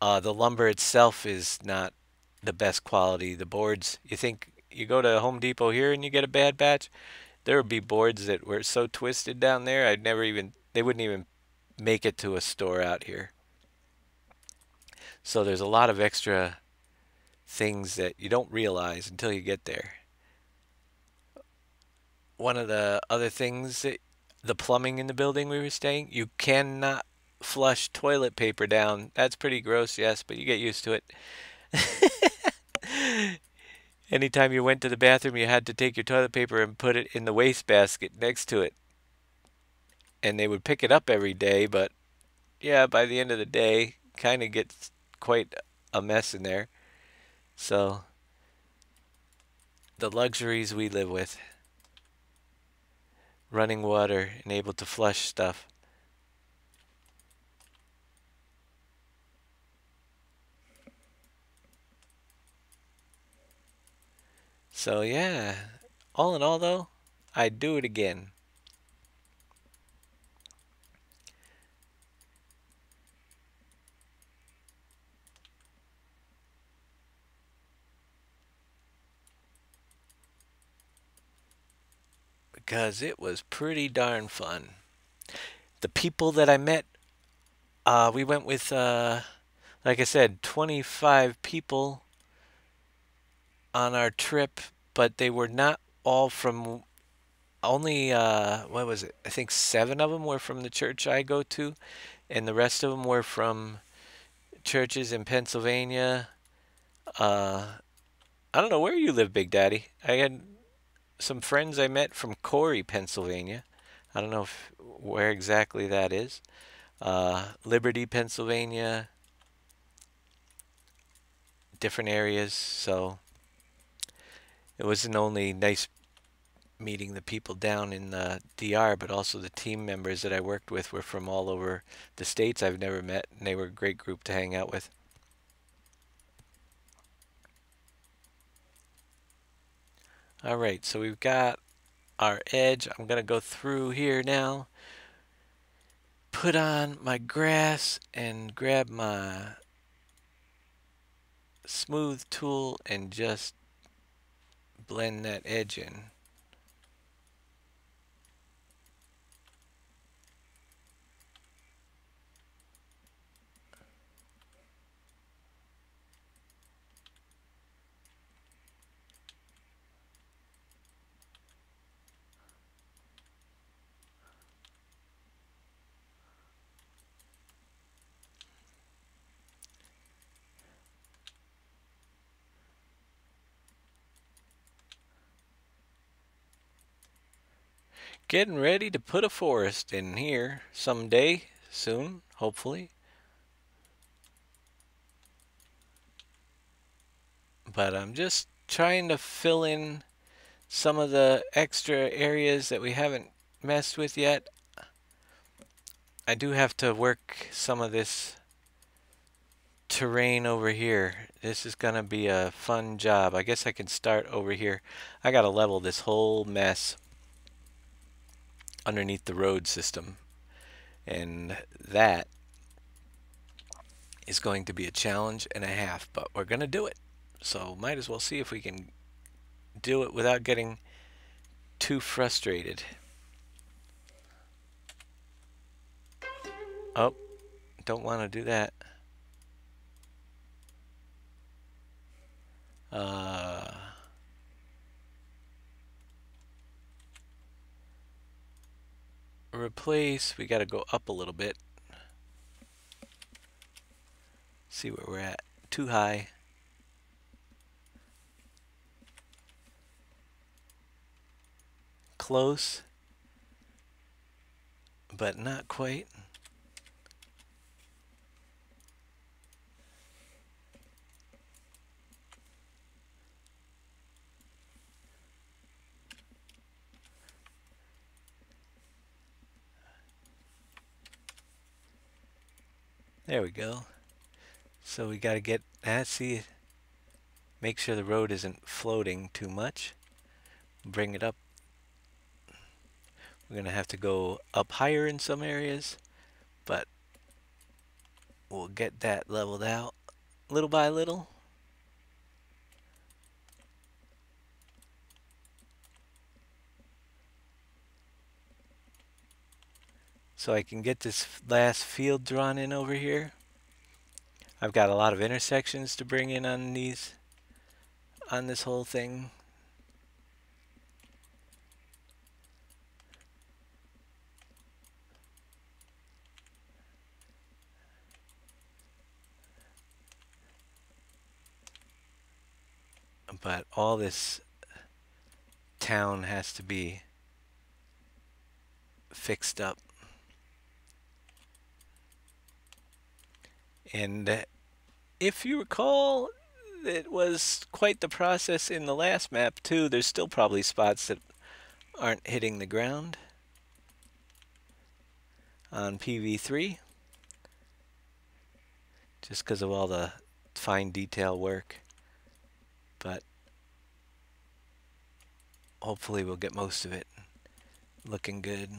The lumber itself is not the best quality. The boards, you think you go to Home Depot here and you get a bad batch, there would be boards that were so twisted down there, they wouldn't even make it to a store out here. So there's a lot of extra things that you don't realize until you get there. One of the other things that the plumbing in the building we were staying, you cannot flush toilet paper down. That's pretty gross, yes, but you get used to it. Anytime you went to the bathroom, you had to take your toilet paper and put it in the wastebasket next to it. And they would pick it up every day, but yeah, by the end of the day, kind of gets quite a mess in there. So, the luxuries we live with. Running water and able to flush stuff. So yeah, all in all though, I'd do it again. Because it was pretty darn fun. The people that I met, we went with, like I said, 25 people on our trip, but they were not all from, only, what was it? I think 7 of them were from the church I go to, and the rest of them were from churches in Pennsylvania. I don't know where you live, Big Daddy. I had some friends I met from Corey, Pennsylvania. I don't know where exactly that is. Liberty, Pennsylvania, different areas. So it wasn't only nice meeting the people down in the DR, but also the team members that I worked with were from all over the states I've never met, and they were a great group to hang out with. All right, so we've got our edge. I'm going to go through here now, put on my grass, and grab my smooth tool and just blend that edge in. Getting ready to put a forest in here someday, soon, hopefully. But I'm just trying to fill in some of the extra areas that we haven't messed with yet. I do have to work some of this terrain over here. This is gonna be a fun job. I guess I can start over here. I gotta level this whole mess underneath the road system, and that is going to be a challenge and a half, but we're gonna do it. So might as well see if we can do it without getting too frustrated. Oh, don't want to do that. replace, we got to go up a little bit. See where we're at. Too high. Close, but not quite. There we go. So we got to get that, see, make sure the road isn't floating too much. Bring it up. We're going to have to go up higher in some areas, but we'll get that leveled out little by little. So I can get this last field drawn in over here. I've got a lot of intersections to bring in on this whole thing. But all this town has to be fixed up. And if you recall, it was quite the process in the last map too. There's still probably spots that aren't hitting the ground on PV3 just because of all the fine detail work. But hopefully we'll get most of it looking good.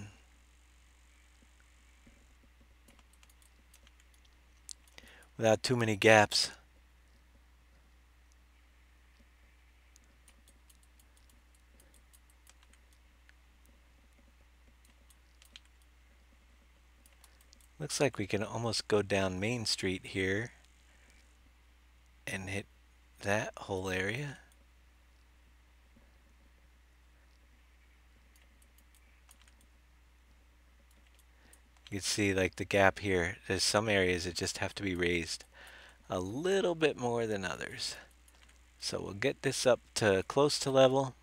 Without too many gaps. Looks like we can almost go down Main Street here and hit that whole area. You can see like the gap here. There's some areas that just have to be raised a little bit more than others. So we'll get this up to close to level.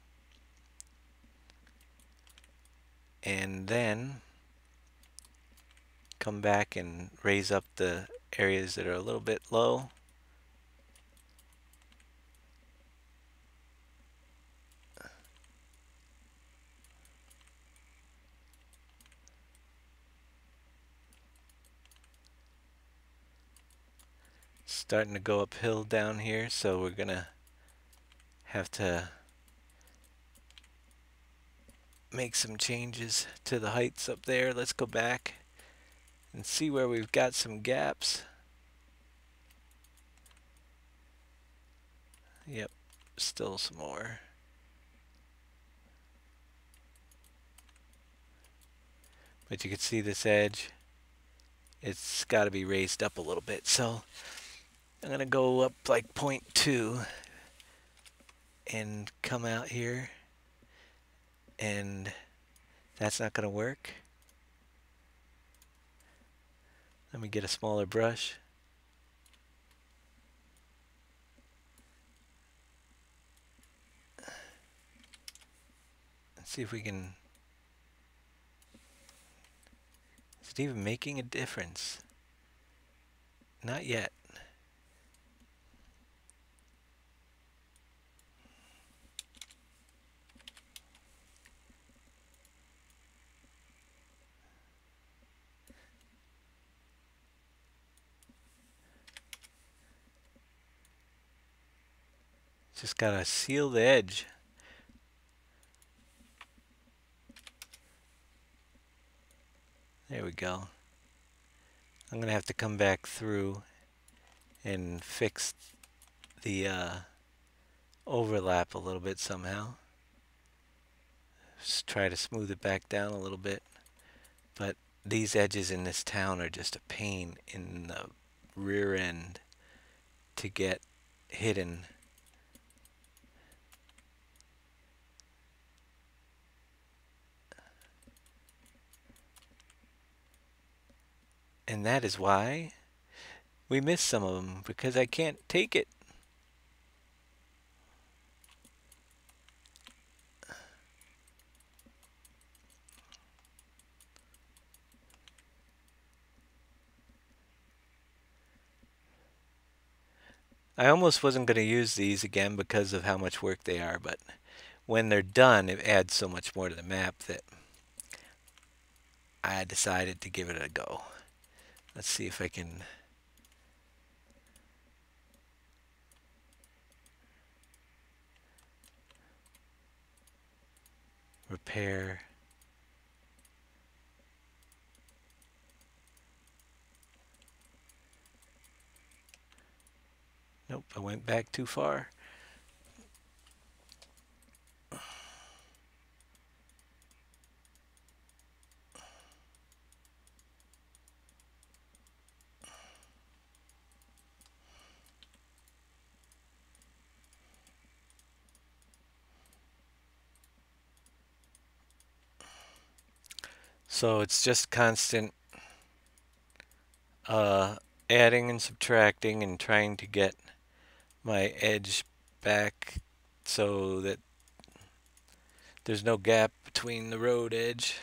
And then come back and raise up the areas that are a little bit low. Starting to go uphill down here, so we're gonna have to make some changes to the heights up there. Let's go back and see where we've got some gaps. Yep, still some more. But you can see this edge. It's got to be raised up a little bit. So I'm going to go up like 0.2 and come out here. And that's not going to work. Let me get a smaller brush. Let's see if we can... Is it even making a difference? Not yet. Just gotta seal the edge. There we go. I'm gonna have to come back through and fix the overlap a little bit somehow. Just try to smooth it back down a little bit. But these edges in this town are just a pain in the rear end to get hidden. And that is why we miss some of them, because I can't take it. I almost wasn't going to use these again because of how much work they are, but when they're done, it adds so much more to the map that I decided to give it a go. Let's see if I can repair. Nope, I went back too far. So it's just constant adding and subtracting and trying to get my edge back so that there's no gap between the road edge.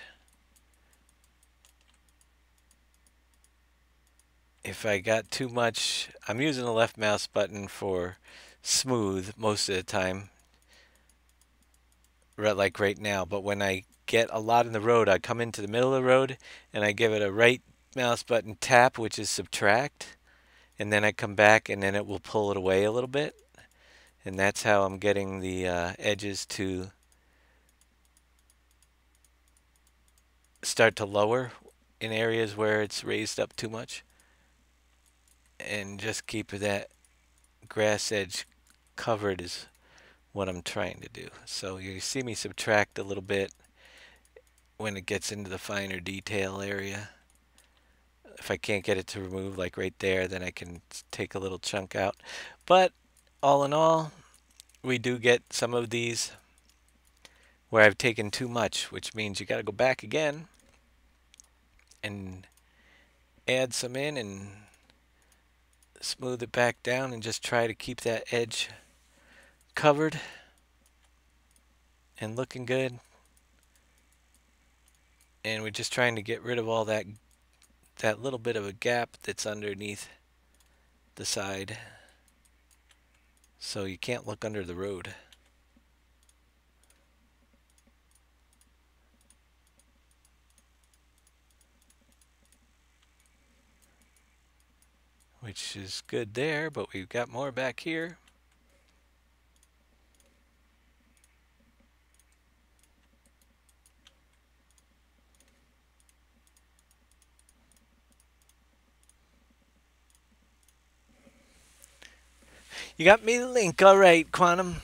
If I got too much, I'm using the left mouse button for smooth most of the time, like right now, but when I get a lot in the road, I come into the middle of the road and I give it a right mouse button tap, which is subtract, and then I come back and then it will pull it away a little bit. And that's how I'm getting the edges to start to lower in areas where it's raised up too much, and just keep that grass edge covered is what I'm trying to do. So you see me subtract a little bit when it gets into the finer detail area. If I can't get it to remove like right there, then I can take a little chunk out. But all in all, we do get some of these where I've taken too much, which means you got to go back again and add some in and smooth it back down and just try to keep that edge covered and looking good. And we're just trying to get rid of all that little bit of a gap that's underneath the side, so you can't look under the road. Which is good there, but we've got more back here. You got me the link. All right, Quantum.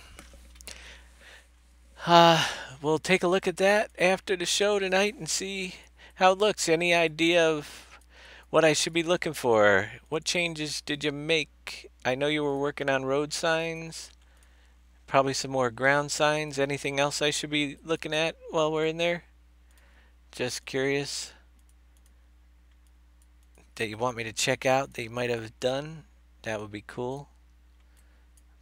We'll take a look at that after the show tonight and see how it looks. Any idea of what I should be looking for? What changes did you make? I know you were working on road signs, probably some more ground signs. Anything else I should be looking at while we're in there? Just curious that you want me to check out that you might have done. That would be cool.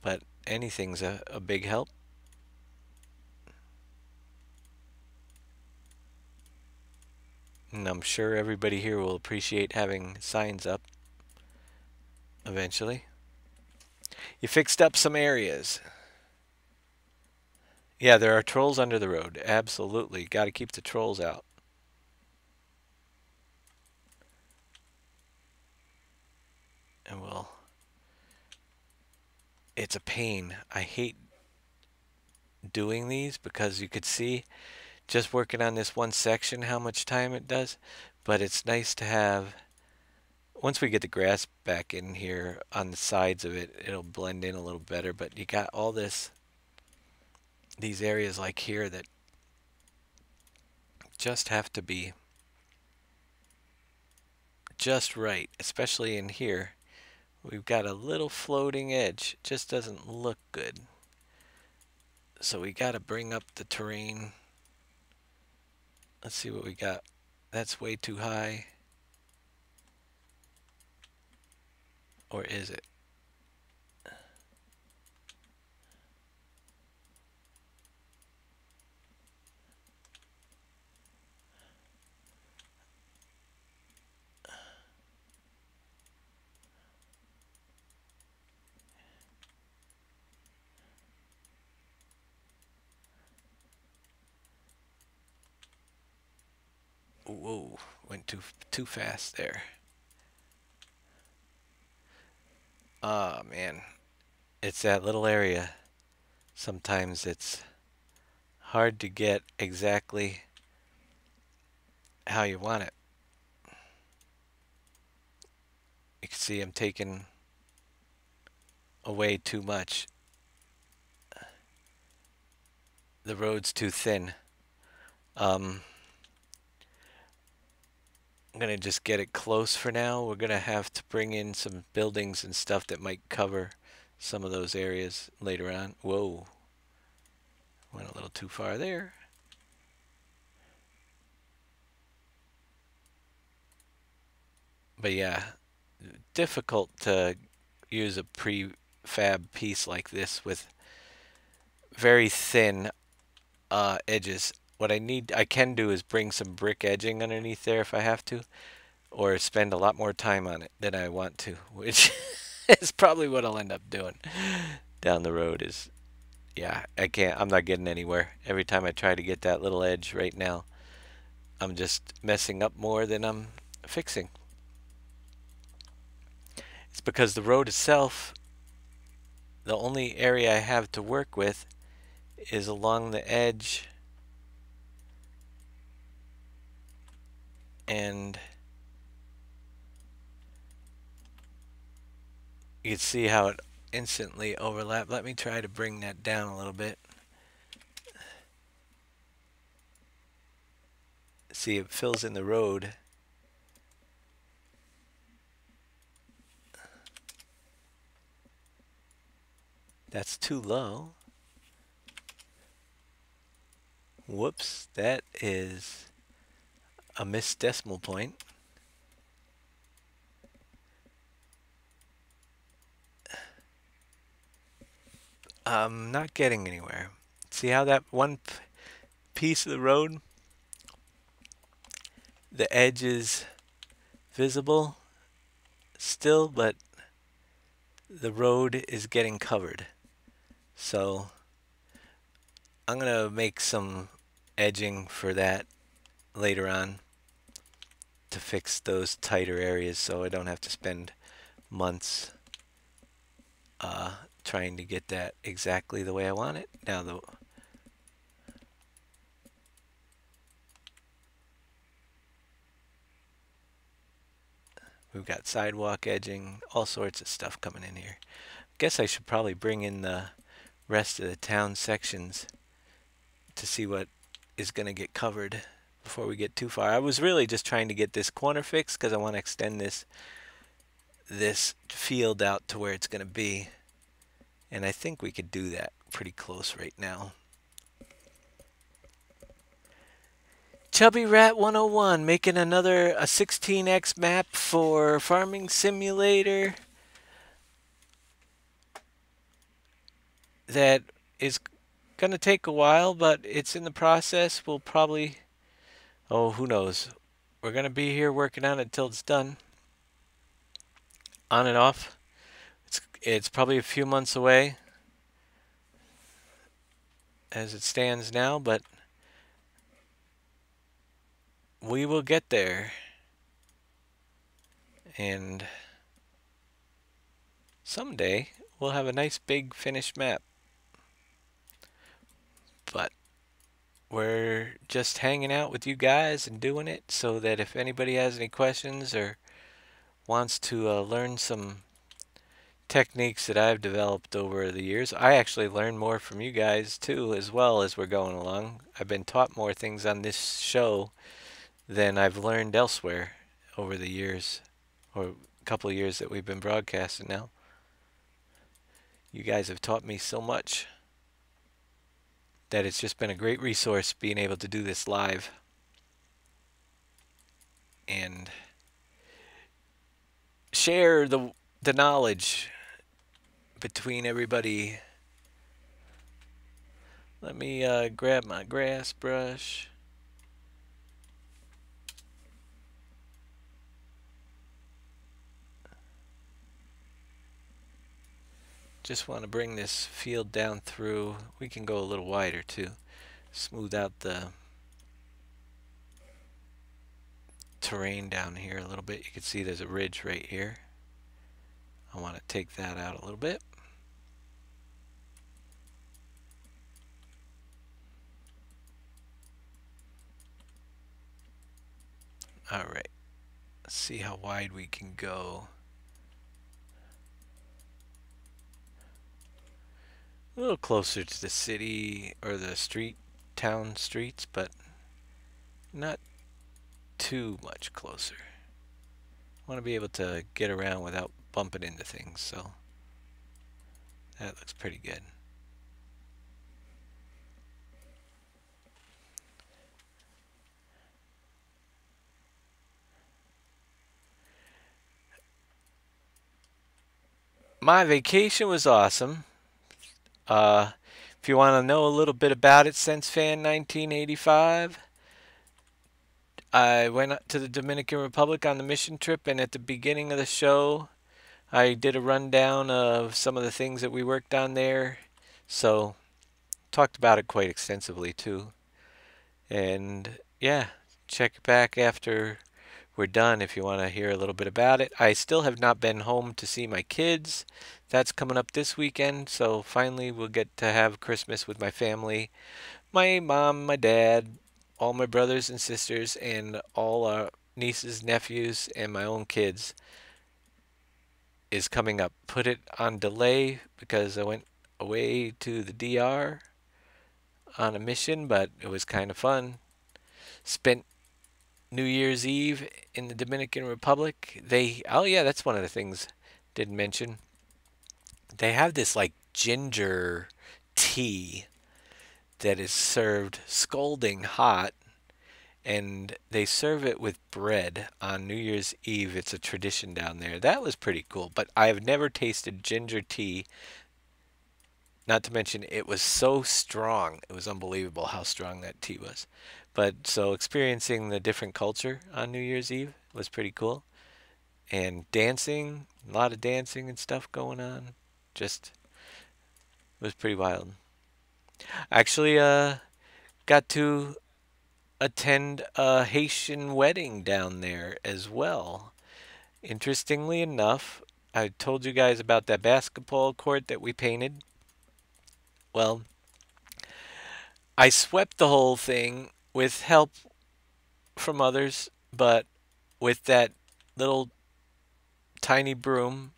But anything's a big help. And I'm sure everybody here will appreciate having signs up eventually. You fixed up some areas. Yeah, there are trolls under the road. Absolutely. Got to keep the trolls out. And well, it's a pain. I hate doing these because you could see just working on this one section how much time it does. But it's nice to have, once we get the grass back in here on the sides of it, it'll blend in a little better. But you got all these areas like here that just have to be just right, especially in here. We've got a little floating edge. It just doesn't look good. So we got to bring up the terrain. Let's see what we got. That's way too high. Or is it? Whoa, went too fast there. Oh man, it's that little area. Sometimes it's hard to get exactly how you want it. You can see I'm taking away too much. The road's too thin. I'm gonna just get it close for now. We're gonna have to bring in some buildings and stuff that might cover some of those areas later on. Whoa, went a little too far there. But yeah, difficult to use a prefab piece like this with very thin edges. What I can do is bring some brick edging underneath there if I have to, or spend a lot more time on it than I want to, which is probably what I'll end up doing down the road. Is yeah, I'm not getting anywhere. Every time I try to get that little edge right now, I'm just messing up more than I'm fixing. It's because the road itself, the only area I have to work with is along the edge, and you can see how it instantly overlapped. Let me try to bring that down a little bit. See, it fills in the road. That's too low. Whoops, that is a missed decimal point. I'm not getting anywhere. See how that one piece of the road, the edge is visible still, but the road is getting covered. So I'm gonna make some edging for that later on to fix those tighter areas so I don't have to spend months trying to get that exactly the way I want it. Now we've got sidewalk edging, all sorts of stuff coming in here. Guess I should probably bring in the rest of the town sections to see what is going to get covered before we get too far. I was really just trying to get this corner fixed because I want to extend this field out to where it's going to be. And I think we could do that pretty close right now. Chubby Rat 101 making a 16x map for Farming Simulator that is going to take a while, but it's in the process. We'll probably, oh, who knows. We're going to be here working on it until it's done. On and off. It's probably a few months away as it stands now, but we will get there. And someday we'll have a nice big finished map. But we're just hanging out with you guys and doing it so that if anybody has any questions or wants to learn some techniques that I've developed over the years, I actually learn more from you guys too as well as we're going along. I've been taught more things on this show than I've learned elsewhere over the years, or a couple of years that we've been broadcasting now. You guys have taught me so much that it's just been a great resource being able to do this live and share the the knowledge between everybody. Let me grab my grass brush. Just want to bring this field down through. We can go a little wider too. Smooth out the terrain down here a little bit. You can see there's a ridge right here. I want to take that out a little bit. Alright, let's see how wide we can go. A little closer to the city or the town streets, but not too much closer. I want to be able to get around without bumping into things, so that looks pretty good. My vacation was awesome. If you want to know a little bit about it, since Fan 1985, I went to the Dominican Republic on the mission trip, and at the beginning of the show, I did a rundown of some of the things that we worked on there. So, talked about it quite extensively too. And yeah, check back after we're done if you want to hear a little bit about it. I still have not been home to see my kids. That's coming up this weekend, so finally we'll get to have Christmas with my family. My mom, my dad, all my brothers and sisters, and all our nieces, nephews, and my own kids is coming up. Put it on delay because I went away to the DR on a mission, but it was kind of fun. Spent New Year's Eve in the Dominican Republic. Oh yeah, that's one of the things didn't mention. They have this like ginger tea that is served scalding hot, and they serve it with bread on New Year's Eve. It's a tradition down there. That was pretty cool, but I have never tasted ginger tea. Not to mention it was so strong. It was unbelievable how strong that tea was. But so experiencing the different culture on New Year's Eve was pretty cool. And dancing, a lot of dancing and stuff going on. Just was pretty wild. Actually, got to attend a Haitian wedding down there as well. Interestingly enough, I told you guys about that basketball court that we painted. Well, I swept the whole thing with help from others, but with that little tiny broom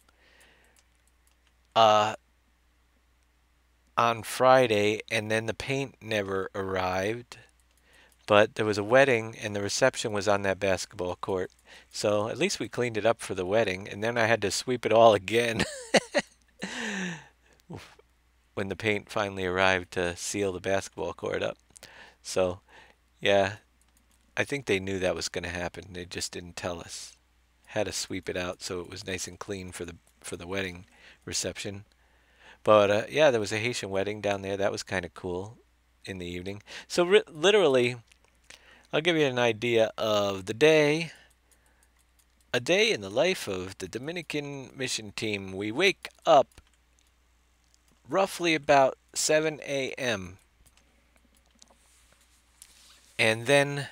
uh, on Friday, and then the paint never arrived. But there was a wedding, and the reception was on that basketball court. So at least we cleaned it up for the wedding, and then I had to sweep it all again when the paint finally arrived to seal the basketball court up. So, yeah, I think they knew that was going to happen. They just didn't tell us. Had to sweep it out so it was nice and clean for the wedding reception. But yeah, there was a Haitian wedding down there. That was kind of cool in the evening. So literally, I'll give you an idea of the day. A day in the life of the Dominican mission team. We wake up roughly about 7 a.m. and then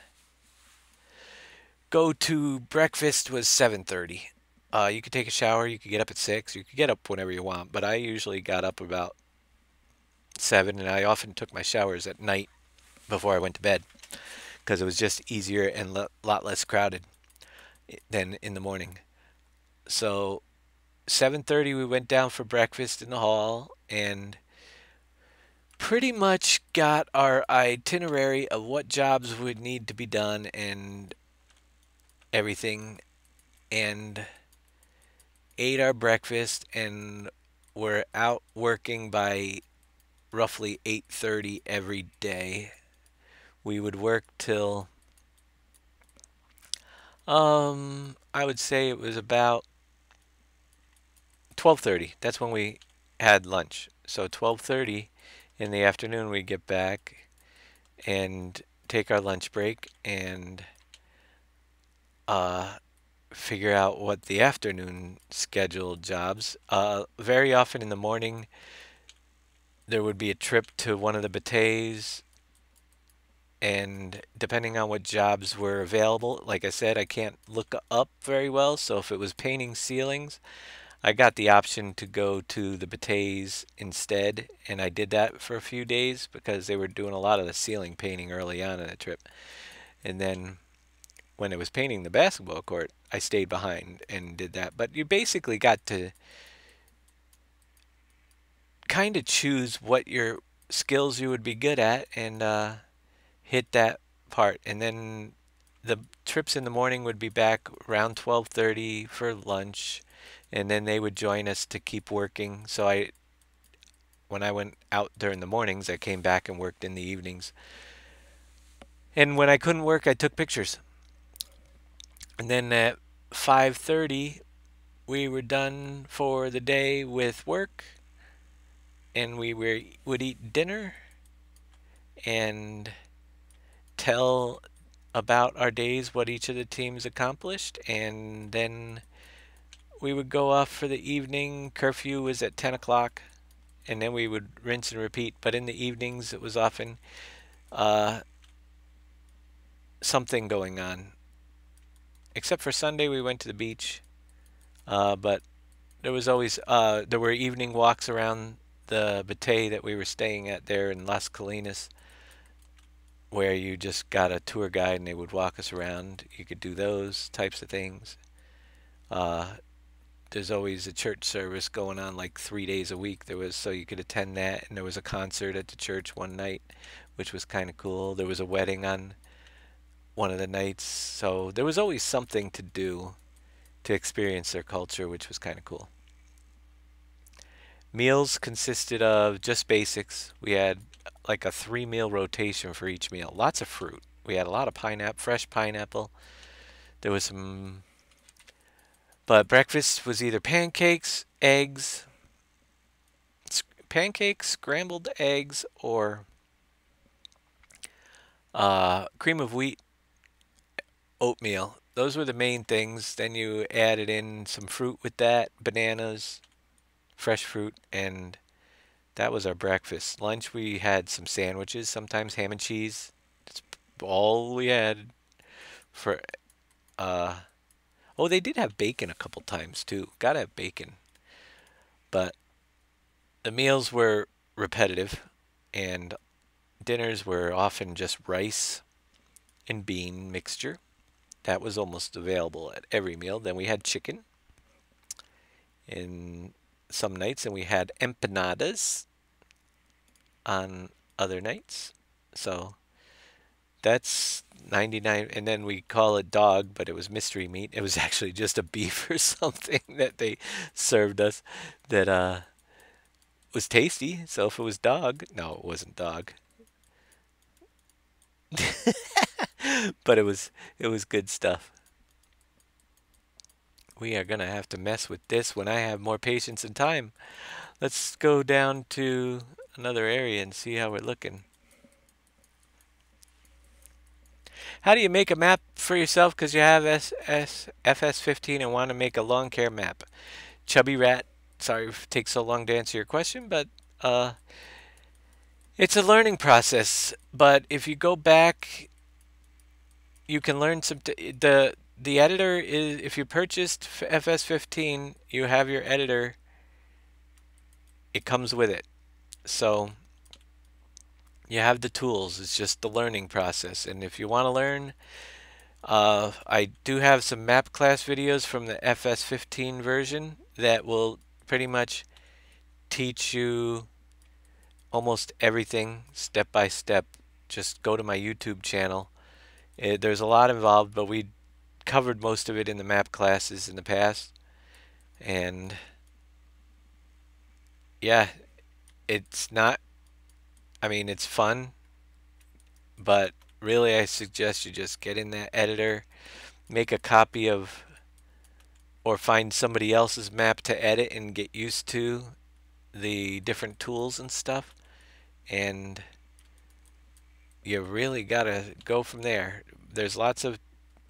go to breakfast was 7:30. You could take a shower, you could get up at 6, you could get up whenever you want, but I usually got up about 7, and I often took my showers at night before I went to bed because it was just easier and a lot less crowded than in the morning. So 7:30 we went down for breakfast in the hall and pretty much got our itinerary of what jobs would need to be done and everything, and ate our breakfast and were out working by roughly 8:30 every day. We would work till I would say it was about 12:30. That's when we had lunch. So 12:30 in the afternoon we get back and take our lunch break and uh, figure out what the afternoon scheduled jobs. Very often in the morning there would be a trip to one of the bateys, and depending on what jobs were available, like I said, I can't look up very well, so if it was painting ceilings, I got the option to go to the bateys instead, and I did that for a few days because they were doing a lot of the ceiling painting early on in the trip. And then when it was painting the basketball court, I stayed behind and did that. But you basically got to kind of choose what your skills you would be good at and hit that part. And then the trips in the morning would be back around 12:30 for lunch, and then they would join us to keep working. So when I went out during the mornings, I came back and worked in the evenings. And when I couldn't work, I took pictures. And then at 5:30, we were done for the day with work, and would eat dinner and tell about our days, what each of the teams accomplished, and then we would go off for the evening. Curfew was at 10 o'clock, and then we would rinse and repeat. But in the evenings, it was often uh, something going on. Except for Sunday, we went to the beach, but there was always there were evening walks around the batey that we were staying at there in Las Colinas, where you just got a tour guide and they would walk us around. You could do those types of things. Uh, there's always a church service going on like 3 days a week. There was, so you could attend that, and there was a concert at the church one night, which was kind of cool. There was a wedding on one of the nights, so there was always something to do to experience their culture, which was kind of cool. Meals consisted of just basics. We had like a 3 meal rotation for each meal. Lots of fruit. We had a lot of pineapple, fresh pineapple. There was some, but breakfast was either pancakes, scrambled eggs, or cream of wheat oatmeal. Those were the main things. Then you added in some fruit with that, bananas, fresh fruit, and that was our breakfast. Lunch, we had some sandwiches, sometimes ham and cheese. That's all we had for, uh, oh, they did have bacon a couple times too. Gotta have bacon. But the meals were repetitive, and dinners were often just rice and bean mixture. That was almost available at every meal. Then we had chicken in some nights, and we had empanadas on other nights. So that's 99. And then we call it dog, but it was mystery meat. It was actually just a beef or something that they served us that was tasty. So if it was dog, no, it wasn't dog. But it was good stuff. We are gonna have to mess with this when I have more patience and time. Let's go down to another area and see how we're looking. How do you make a map for yourself because you have FS15 and want to make a lawn care map? Chubby Rat, sorry it takes so long to answer your question, but it's a learning process. But if you go back, you can learn some. The editor is, if you purchased FS15, you have your editor. It comes with it, so you have the tools. It's just the learning process. And if you want to learn, I do have some map class videos from the FS15 version that will pretty much teach you almost everything step by step. Just go to my YouTube channel. There's a lot involved, but we covered most of it in the map classes in the past. And yeah, it's not, I mean, it's fun, but really I suggest you just get in that editor, make a copy of or find somebody else's map to edit and get used to the different tools and stuff. And you really gotta go from there. There's lots of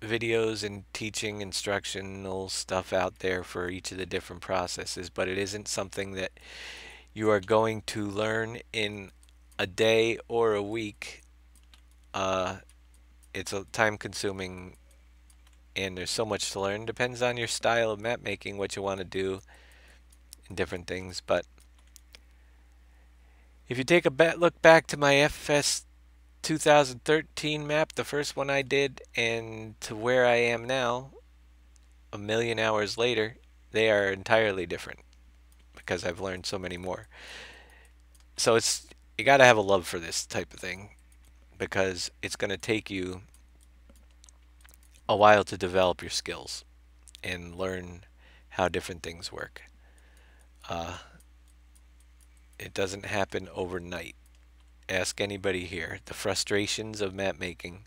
videos and teaching instructional stuff out there for each of the different processes, but it isn't something that you are going to learn in a day or a week. It's a time consuming, and there's so much to learn. Depends on your style of map making, what you want to do, and different things. But if you take a look back to my FS 2013 map, the first one I did, and to where I am now, a million hours later, they are entirely different because I've learned so many more. So you got to have a love for this type of thing because it's going to take you a while to develop your skills and learn how different things work. It doesn't happen overnight. Ask anybody here. The frustrations of map making.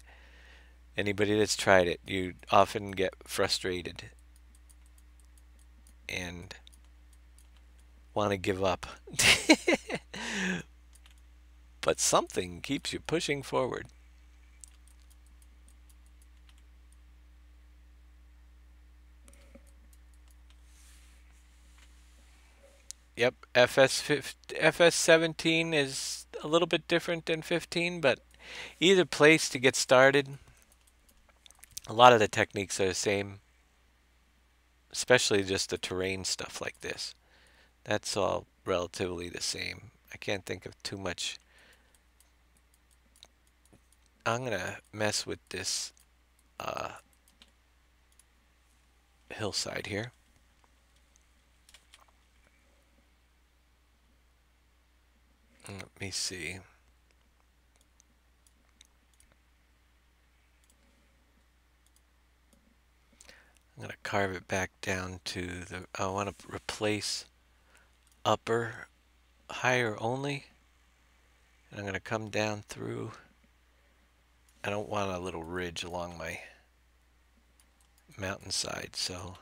Anybody that's tried it, you often get frustrated and want to give up. But something keeps you pushing forward. Yep, FS17 is a little bit different than 15, but either place to get started, a lot of the techniques are the same, especially just the terrain stuff like this. That's all relatively the same. I can't think of too much. I'm going to mess with this hillside here. Let me see. I'm going to carve it back down to I want to replace upper, higher only. And I'm going to come down through. I don't want a little ridge along my mountainside, so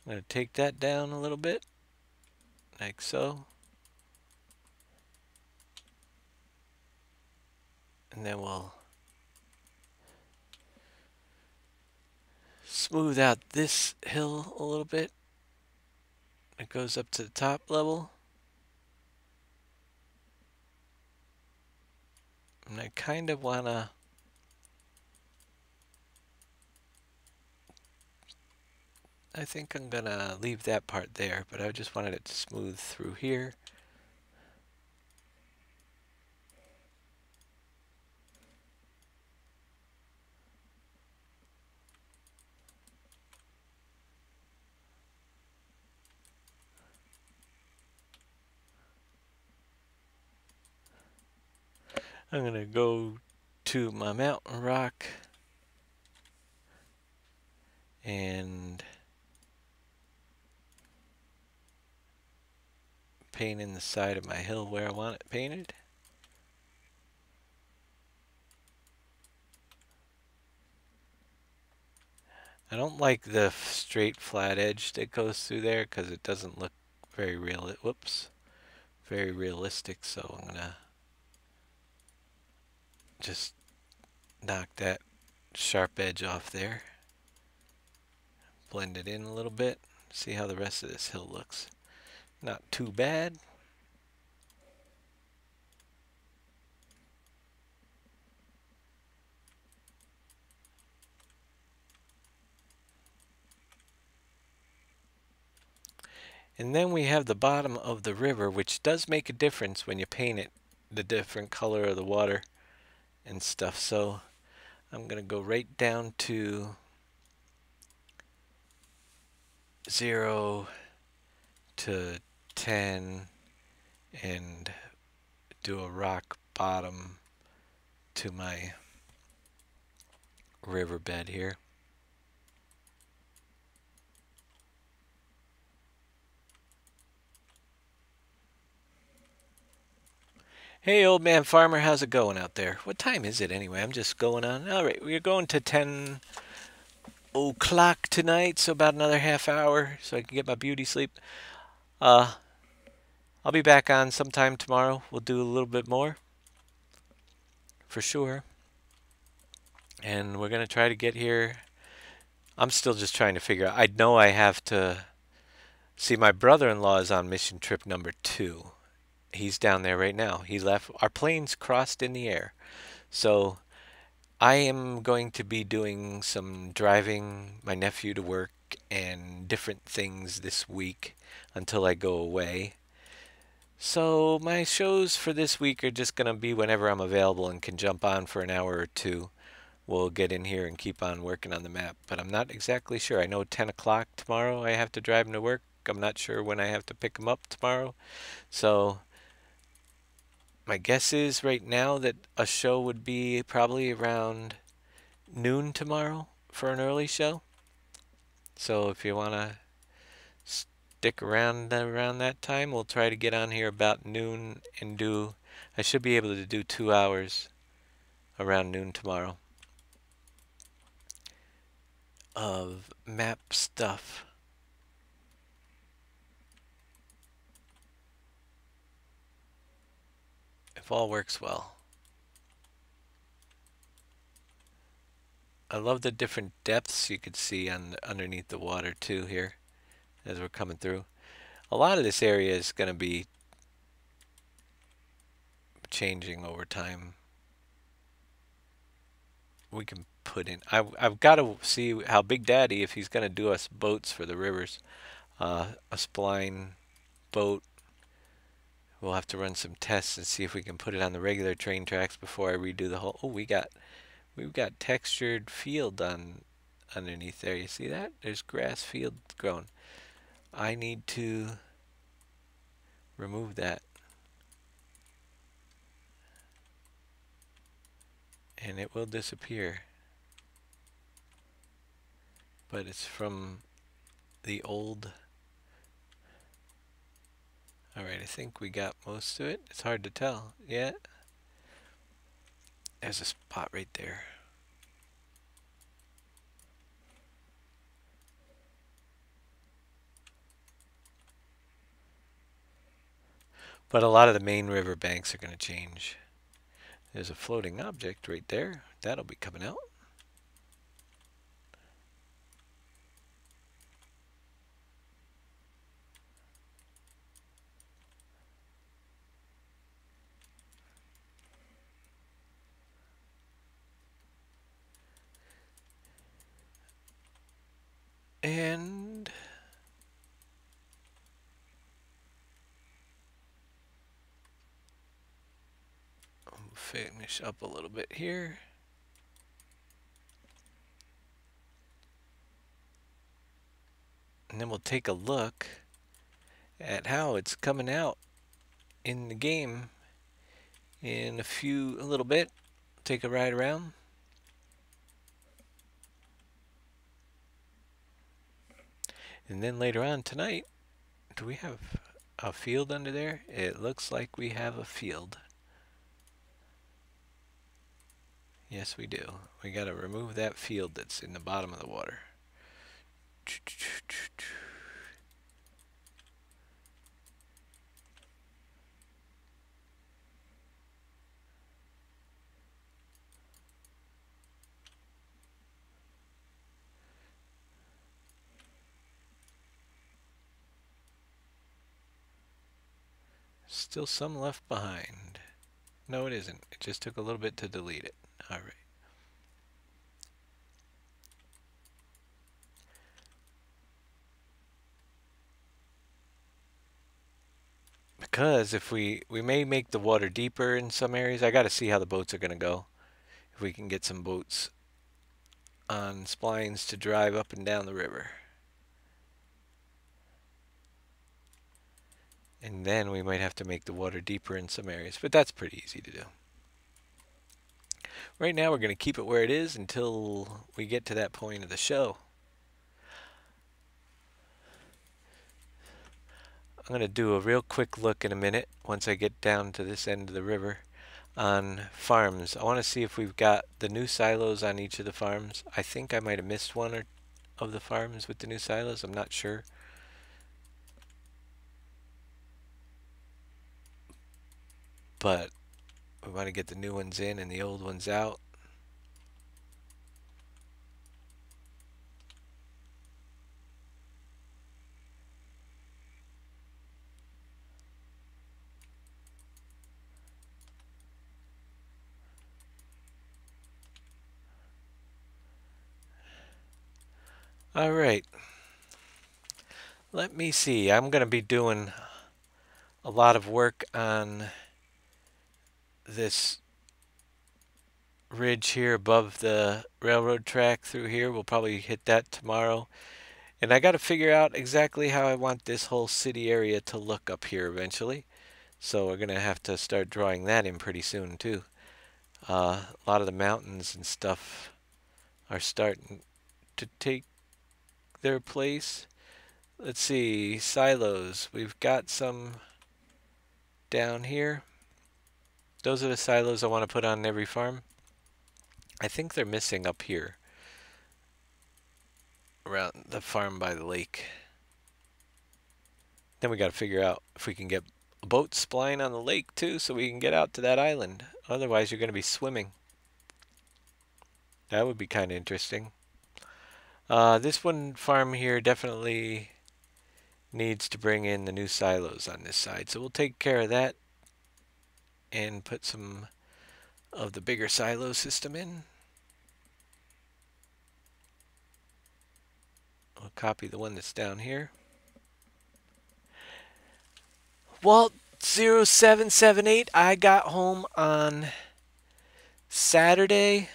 I'm going to take that down a little bit, like so. And then we'll smooth out this hill a little bit. It goes up to the top level. And I kind of want to I think I'm going to leave that part there, but I just wanted it to smooth through here. I'm going to go to my mountain rock and paint in the side of my hill where I want it painted. I don't like the straight flat edge that goes through there because it doesn't look very very realistic, so I'm gonna just knock that sharp edge off there, blend it in a little bit, see how the rest of this hill looks. Not too bad. And then we have the bottom of the river, which does make a difference when you paint it, the different color of the water and stuff. So I'm going to go right down to 0 to 10 and do a rock bottom to my riverbed here. Hey, old man farmer, how's it going out there? What time is it anyway? I'm just going on. All right, we're going to 10 o'clock tonight, so about another half hour so I can get my beauty sleep. Uh, I'll be back on sometime tomorrow. We'll do a little bit more for sure. And we're going to try to get here. I'm still just trying to figure out. I know I have to see my brother-in-law is on mission trip number 2. He's down there right now. He left. Our planes crossed in the air. So I am going to be doing some driving my nephew to work and different things this week until I go away. So my shows for this week are just going to be whenever I'm available and can jump on for an hour or two. We'll get in here and keep on working on the map. But I'm not exactly sure. I know 10 o'clock tomorrow I have to drive him to work. I'm not sure when I have to pick him up tomorrow. So my guess is right now that a show would be probably around noon tomorrow for an early show. So if you want to stick around that time, we'll try to get on here about noon and do. I should be able to do 2 hours around noon tomorrow of map stuff. If all works well. I love the different depths you could see underneath the water too here as we're coming through. A lot of this area is going to be changing over time. We can put in. I've got to see how Big Daddy, if he's going to do us boats for the rivers, a spline boat. We'll have to run some tests and see if we can put it on the regular train tracks before I redo the whole. Oh, we've got textured field underneath there. You see that? There's grass field growing. I need to remove that. And it will disappear. But it's from the old. Alright, I think we got most of it. It's hard to tell yet. There's a spot right there. But a lot of the main river banks are going to change. There's a floating object right there. That'll be coming out. And I'll finish up a little bit here. And then we'll take a look at how it's coming out in the game in a little bit. Take a ride around. And then later on tonight, do we have a field under there? It looks like we have a field. Yes, we do. We got to remove that field that's in the bottom of the water. Still some left behind. No, it isn't. It just took a little bit to delete it. All right. Because if we may make the water deeper in some areas. I got to see how the boats are going to go. If we can get some boats on splines to drive up and down the river. And then we might have to make the water deeper in some areas, but that's pretty easy to do. Right now we're going to keep it where it is until we get to that point of the show. I'm going to do a real quick look in a minute once I get down to this end of the river on farms. I want to see if we've got the new silos on each of the farms. I think I might have missed one or of the farms with the new silos. I'm not sure. But we want to get the new ones in and the old ones out. All right. Let me see. I'm going to be doing a lot of work on this ridge here above the railroad track through here. We'll probably hit that tomorrow. And I got to figure out exactly how I want this whole city area to look up here eventually. So we're going to have to start drawing that in pretty soon too. A lot of the mountains and stuff are starting to take their place. Let's see, silos. We've got some down here. Those are the silos I want to put on every farm. I think they're missing up here around the farm by the lake. Then we got to figure out if we can get boats plying on the lake too so we can get out to that island. Otherwise you're going to be swimming. That would be kind of interesting. This one farm here definitely needs to bring in the new silos on this side. So we'll take care of that and put some of the bigger silo system in. I'll copy the one that's down here. Walt 0778, I got home on Saturday,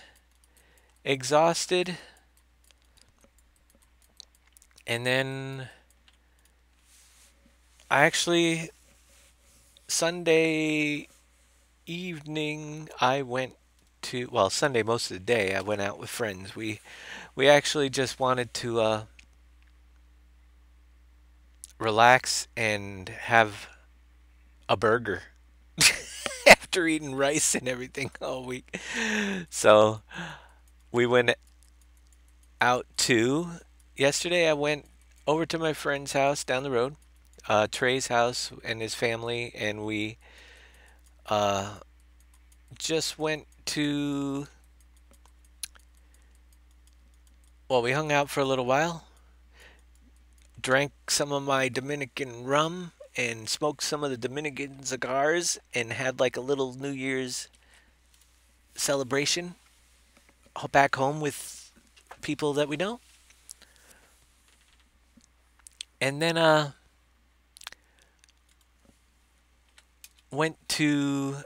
exhausted, and then I actually Sunday evening I went to, well, Sunday most of the day I went out with friends. We actually just wanted to relax and have a burger after eating rice and everything all week. So we went out to, yesterday I went over to my friend's house down the road, Trey's house and his family, and we just went to, well, we hung out for a little while, drank some of my Dominican rum and smoked some of the Dominican cigars and had like a little New Year's celebration back home with people that we know. And then went to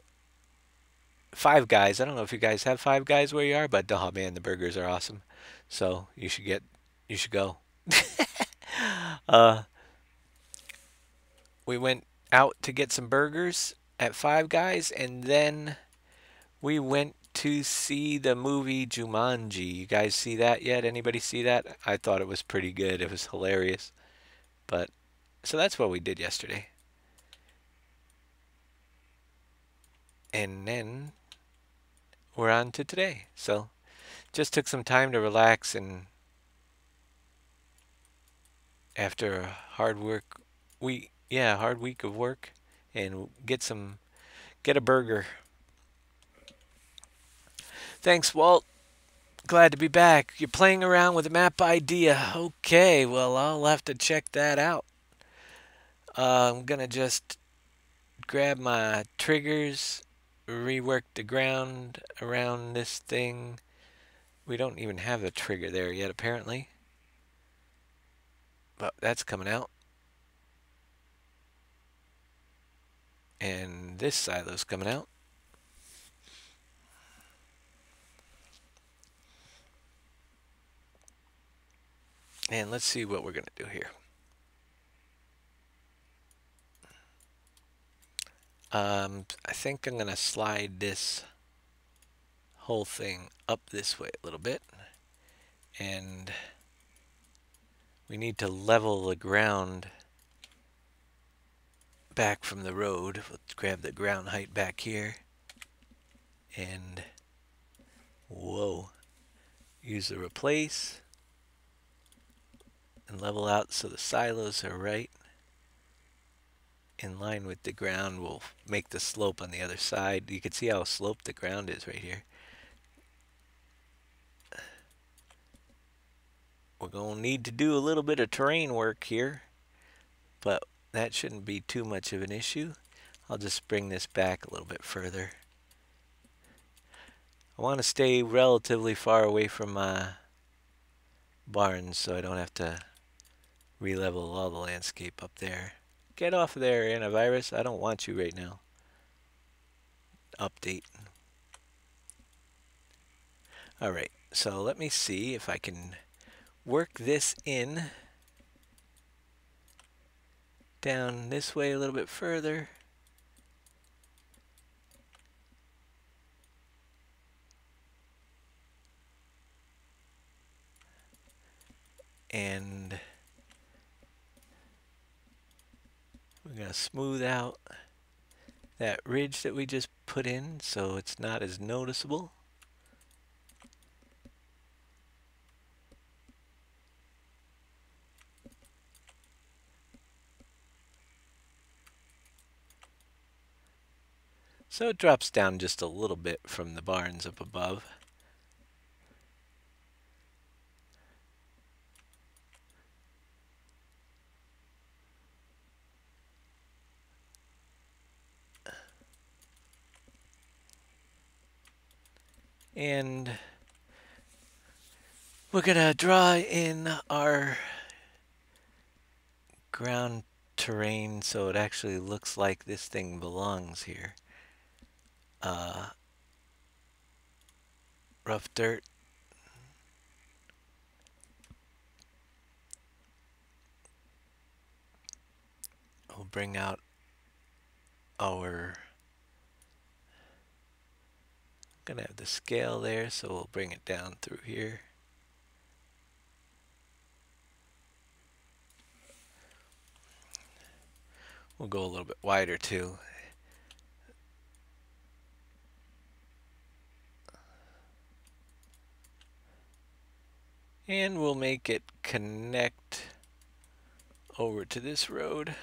Five Guys. I don't know if you guys have Five Guys where you are, but oh man, the burgers are awesome. So you should go. We went out to get some burgers at Five Guys, and then we went to see the movie Jumanji. You guys see that yet? Anybody see that? I thought it was pretty good. It was hilarious. But so that's what we did yesterday. And then we're on to today. So just took some time to relax, and after a hard week of work, and get a burger. Thanks, Walt. Glad to be back. You're playing around with a map idea. Okay, well, I'll have to check that out. I'm gonna just grab my triggers, rework the ground around this thing. We don't even have a trigger there yet, apparently. But that's coming out. And this silo's coming out. And let's see what we're going to do here. I think I'm going to slide this whole thing up this way a little bit. And we need to level the ground back from the road. Let's grab the ground height back here. And, whoa, use the replace. and level out so the silos are right in line with the ground. We'll make the slope on the other side. You can see how sloped the ground is right here. We're going to need to do a little bit of terrain work here, but that shouldn't be too much of an issue. I'll just bring this back a little bit further. I want to stay relatively far away from my barns so I don't have to re-level all the landscape up there. Get off of there, antivirus. I don't want you right now. Update. Alright, so let me see if I can work this in down this way a little bit further. And we're going to smooth out that ridge that we just put in so it's not as noticeable. So it drops down just a little bit from the barns up above. And we're going to draw in our ground terrain so it actually looks like this thing belongs here. Rough dirt. We'll bring out our, gonna have the scale there, so we'll bring it down through here. We'll go a little bit wider too. And we'll make it connect over to this road.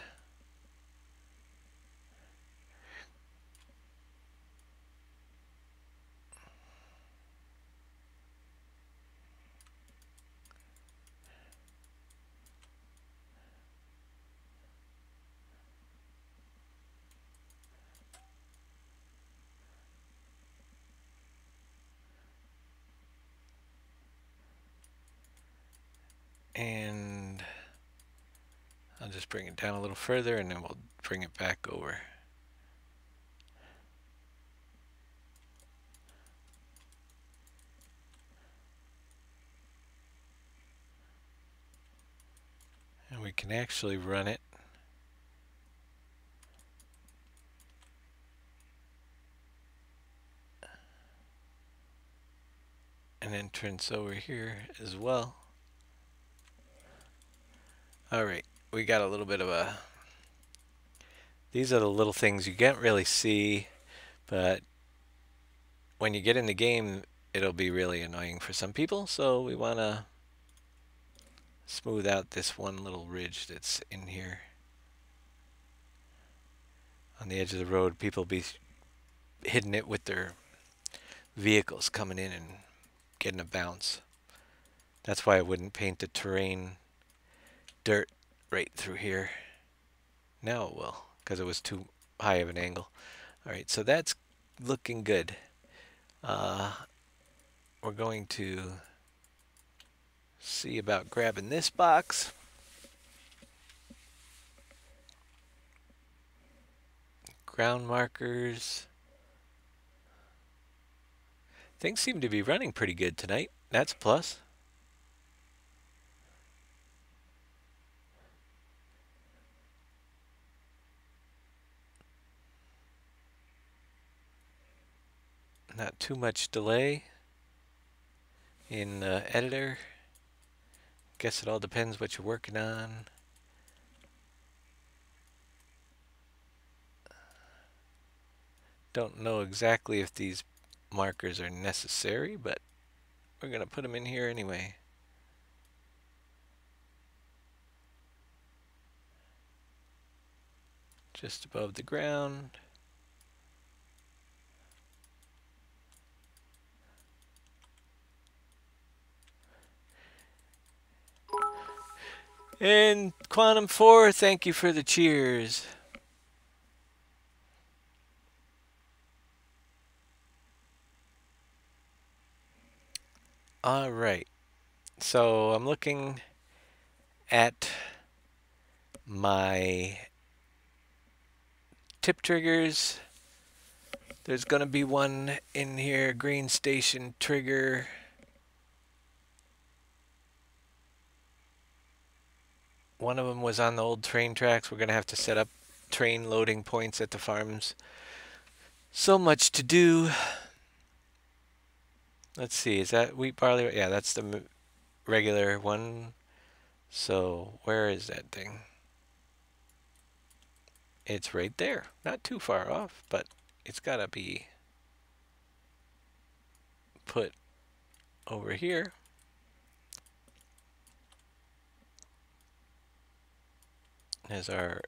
And I'll just bring it down a little further and then we'll bring it back over. And we can actually run it. An entrance over here as well. Alright, we got a little bit of a... These are the little things you can't really see, but when you get in the game, it'll be really annoying for some people, so we want to smooth out this one little ridge that's in here. On the edge of the road, people be hitting it with their vehicles coming in and getting a bounce. That's why I wouldn't paint the terrain dirt right through here. Now it will, because it was too high of an angle. Alright, so that's looking good. We're going to see about grabbing this box. Ground markers. Things seem to be running pretty good tonight. That's a plus. Not too much delay in editor. Guess it all depends what you're working on. Don't know exactly if these markers are necessary, but we're going to put them in here anyway. just above the ground. And Quantum 4, thank you for the cheers. All right. So I'm looking at my tip triggers. There's going to be one in here, green station trigger. One of them was on the old train tracks. We're going to have to set up train loading points at the farms. So much to do. Let's see, is that wheat, barley? Yeah, that's the regular one. So where is that thing? It's right there. Not too far off, but it's got to be put over here. As our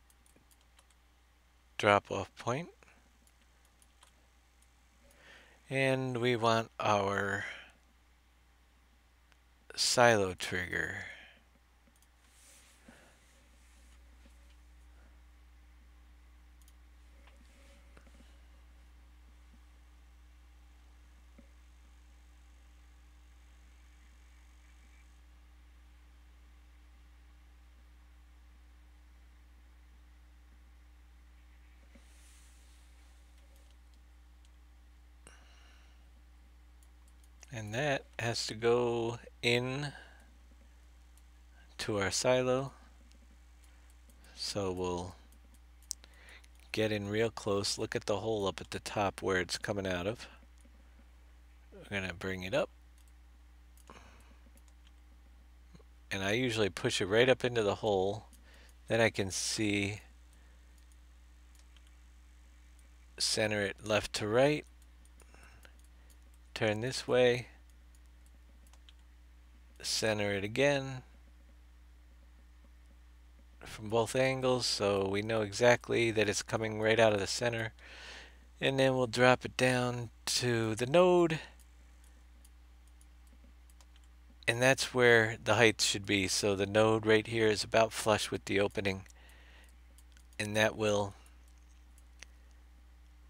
drop-off point. And we want our silo trigger. And that has to go in to our silo. So we'll get in real close. Look at the hole up at the top where it's coming out of. We're going to bring it up. And I usually push it right up into the hole. Then I can see, center it left to right. Turn this way. Center it again. From both angles, so we know exactly that it's coming right out of the center. And then we'll drop it down to the node. And that's where the height should be. So the node right here is about flush with the opening. And that will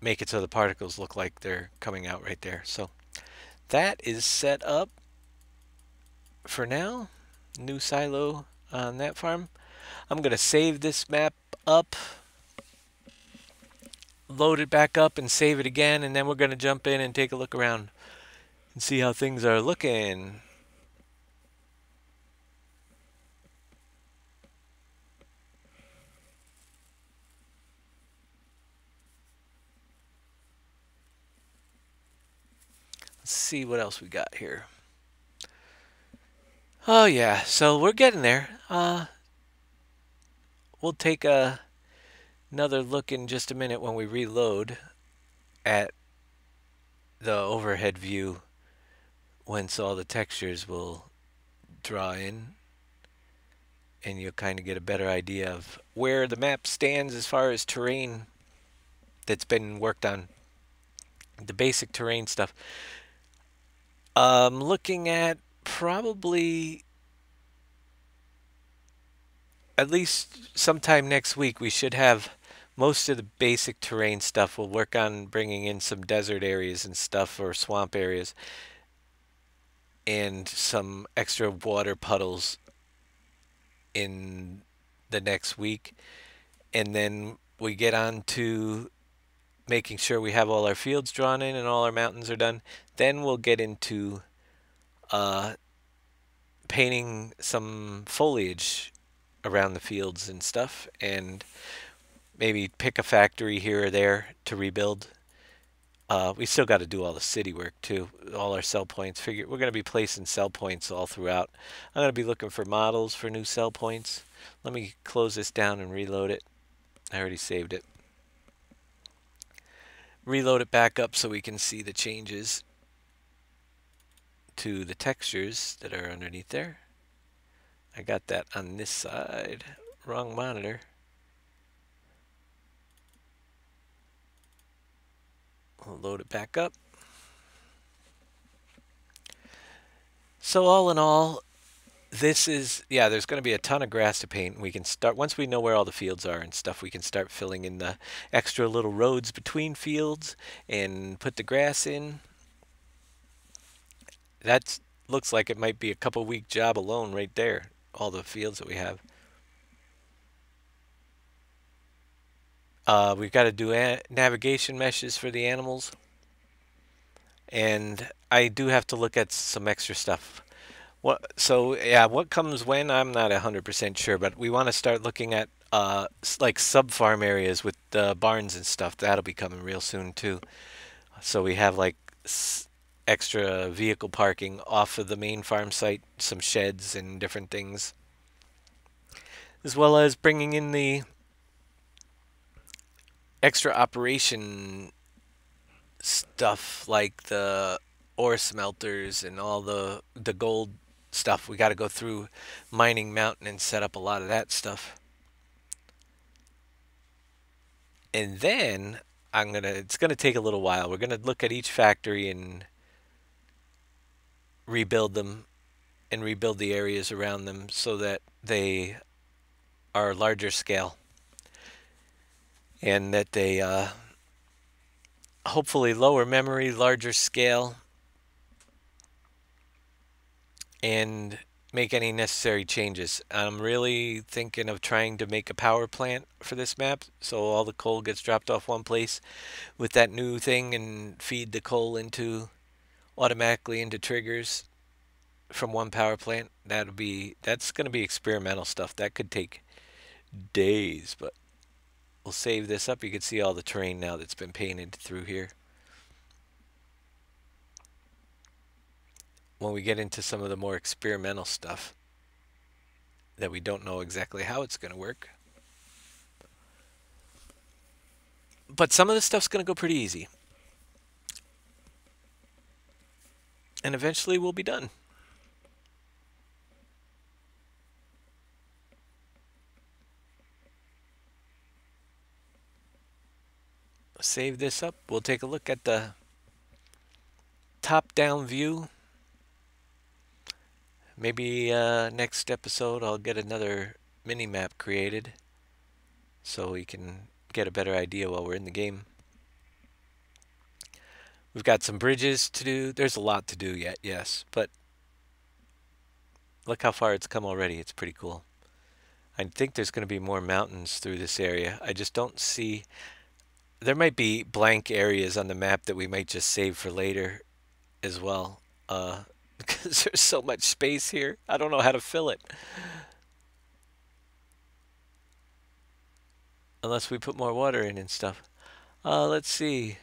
make it so the particles look like they're coming out right there. So that is set up for now. New silo on that farm. I'm going to save this map up, load it back up and save it again, and then we're going to jump in and take a look around and see how things are looking. Let's see what else we got here. Oh yeah, so we're getting there. We'll take another look in just a minute when we reload at the overhead view, once all the textures will draw in, and you'll kind of get a better idea of where the map stands as far as terrain that's been worked on, the basic terrain stuff. Looking at probably at least sometime next week we should have most of the basic terrain stuff. We'll work on bringing in some desert areas and stuff, or swamp areas, and some extra water puddles in the next week. And then we get on to making sure we have all our fields drawn in and all our mountains are done. Then we'll get into painting some foliage around the fields and stuff, and maybe pick a factory here or there to rebuild. We still got to do all the city work too, all our sell points. We're going to be placing sell points all throughout. I'm going to be looking for models for new sell points. Let me close this down and reload it. I already saved it. Reload it back up so we can see the changes to the textures that are underneath there. I got that on this side. Wrong monitor. We'll load it back up. So all in all, this is, yeah, there's going to be a ton of grass to paint. We can start, once we know where all the fields are and stuff, we can start filling in the extra little roads between fields and put the grass in. That looks like it might be a couple week job alone right there, all the fields that we have. We've got to do navigation meshes for the animals. And I do have to look at some extra stuff. So yeah, what comes when, I'm not 100% sure, but we want to start looking at like sub farm areas with barns and stuff. That'll be coming real soon too. So we have like extra vehicle parking off of the main farm site, some sheds and different things, as well as bringing in the extra operation stuff like the ore smelters and all the gold stuff. We got to go through Mining Mountain and set up a lot of that stuff. And then it's gonna take a little while. We're gonna look at each factory and rebuild them and rebuild the areas around them so that they are larger scale and that they hopefully lower memory, larger scale, and make any necessary changes. I'm really thinking of trying to make a power plant for this map so all the coal gets dropped off one place with that new thing and feed the coal into automatically into triggers from one power plant. That's going to be experimental stuff. That could take days, but we'll save this up. You can see all the terrain now that's been painted through here. When we get into some of the more experimental stuff that we don't know exactly how it's going to work. But some of the stuff's going to go pretty easy. And eventually we'll be done. Save this up. We'll take a look at the top-down view. Maybe next episode I'll get another mini-map created so we can get a better idea while we're in the game. We've got some bridges to do. There's a lot to do yet, yes, but look how far it's come already. It's pretty cool. I think there's going to be more mountains through this area. I just don't see... There might be blank areas on the map that we might just save for later as well. Because there's so much space here. I don't know how to fill it. Unless we put more water in and stuff. Let's see.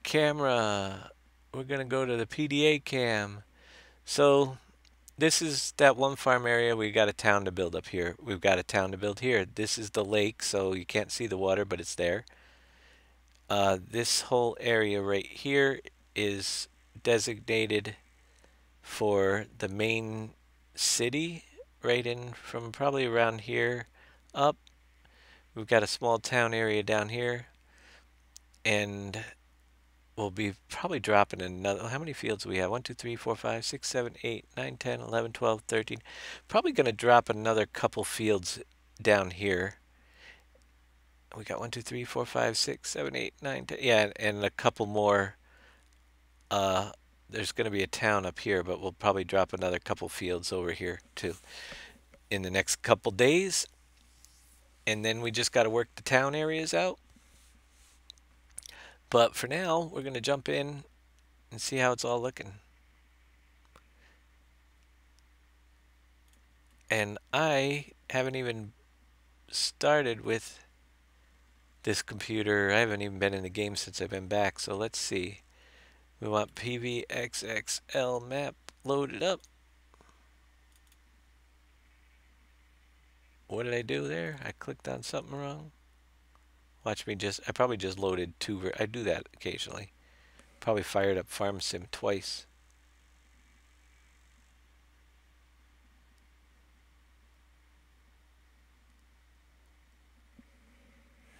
Camera. We're going to go to the PDA cam. So this is that one farm area. We got a town to build up here. We've got a town to build here. This is the lake, so you can't see the water, but it's there. This whole area right here is designated for the main city, right in from probably around here up. We've got a small town area down here, and we'll be probably dropping another... How many fields do we have? 1, 2, 3, 4, 5, 6, 7, 8, 9, 10, 11, 12, 13. Probably going to drop another couple fields down here. We got 1, 2, 3, 4, 5, 6, 7, 8, 9, 10. Yeah, and a couple more. There's going to be a town up here, but we'll probably drop another couple fields over here too in the next couple days. And then we just got to work the town areas out. But for now, we're going to jump in and see how it's all looking. And I haven't even started with this computer. I haven't even been in the game since I've been back. So let's see. We want PVXXL map loaded up. What did I do there? I clicked on something wrong. Watch me I probably just loaded two. I do that occasionally. Probably fired up Farm Sim twice.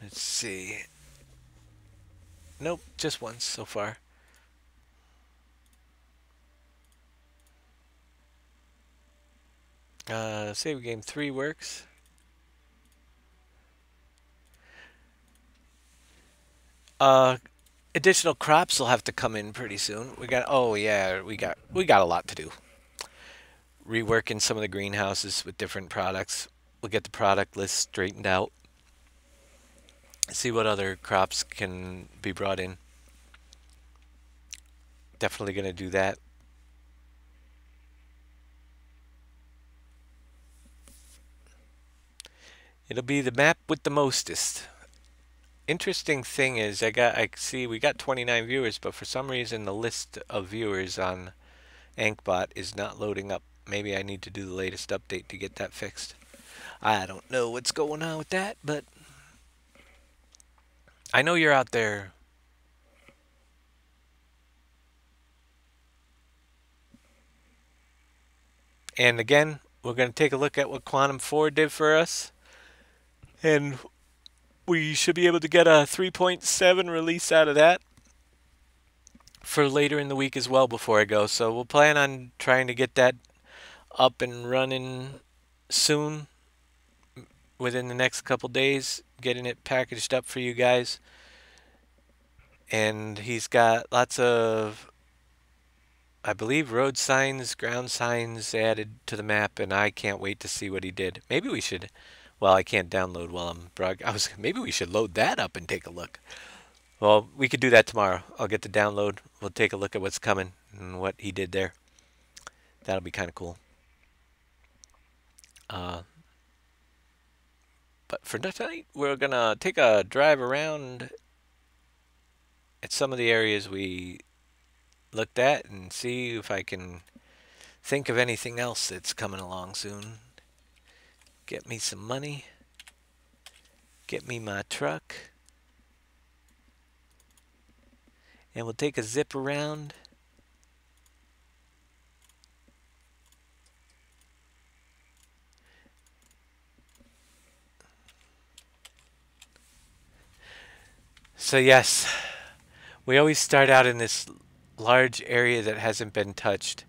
Let's see. Nope, just once so far. Save game 3 works. Uh, Additional crops will have to come in pretty soon. Oh yeah, we got a lot to do. Reworking some of the greenhouses with different products. We'll get the product list straightened out. See what other crops can be brought in. Definitely going to do that. It'll be the map with the mostest. Interesting thing is I see we got 29 viewers, but for some reason the list of viewers on Ankbot is not loading up. Maybe I need to do the latest update to get that fixed. I don't know what's going on with that, but I know you're out there. And again, we're going to take a look at what Quantum 4 did for us. And we should be able to get a 3.7 release out of that for later in the week as well before I go. So we'll plan on trying to get that up and running soon, within the next couple days, getting it packaged up for you guys. And he's got lots of, I believe, road signs, ground signs added to the map, and I can't wait to see what he did. Maybe we should, well, I can't download while I'm maybe we should load that up and take a look. Well, we could do that tomorrow. I'll get the download. We'll take a look at what's coming and what he did there. That'll be kind of cool. But for tonight, we're going to take a drive around at some of the areas we looked at and see if I can think of anything else that's coming along soon. Get me some money. Get me my truck. And we'll take a zip around. So yes, we always start out in this large area that hasn't been touched.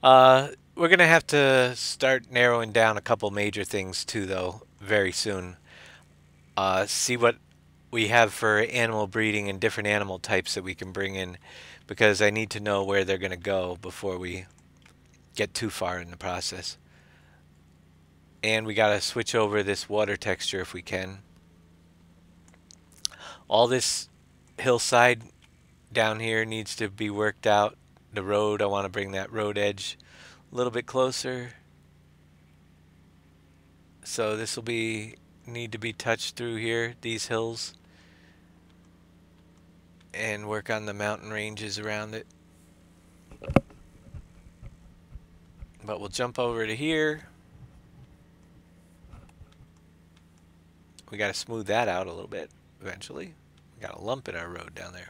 We're going to have to start narrowing down a couple major things too, though, very soon. See what we have for animal breeding and different animal types that we can bring in, because I need to know where they're going to go before we get too far in the process. And we got to switch over this water texture if we can. All this hillside down here needs to be worked out. The road, I want to bring that road edge a little bit closer. So this will need to be touched through here, these hills, and work on the mountain ranges around it. But we'll jump over to here. We got to smooth that out a little bit eventually. We got a lump in our road down there.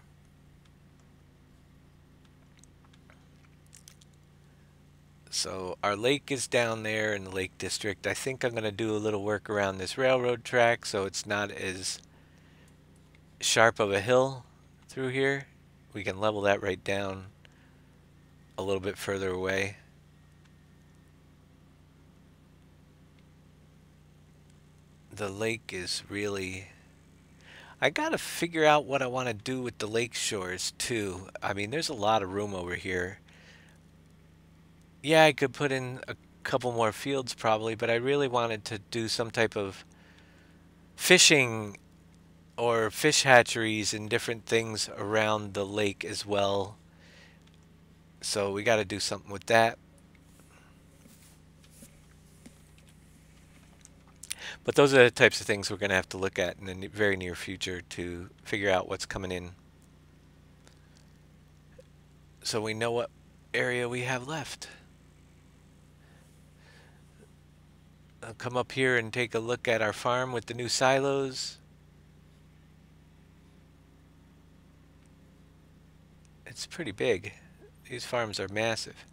So our lake is down there in the Lake District. I think I'm going to do a little work around this railroad track so it's not as sharp of a hill through here. We can level that right down a little bit further away. The lake is really... I gotta figure out what I want to do with the lake shores too. I mean, there's a lot of room over here. Yeah, I could put in a couple more fields probably, but I really wanted to do some type of fishing or fish hatcheries and different things around the lake as well. So we got to do something with that. But those are the types of things we're going to have to look at in the very near future to figure out what's coming in, so we know what area we have left. I'll come up here and take a look at our farm with the new silos. It's pretty big. These farms are massive.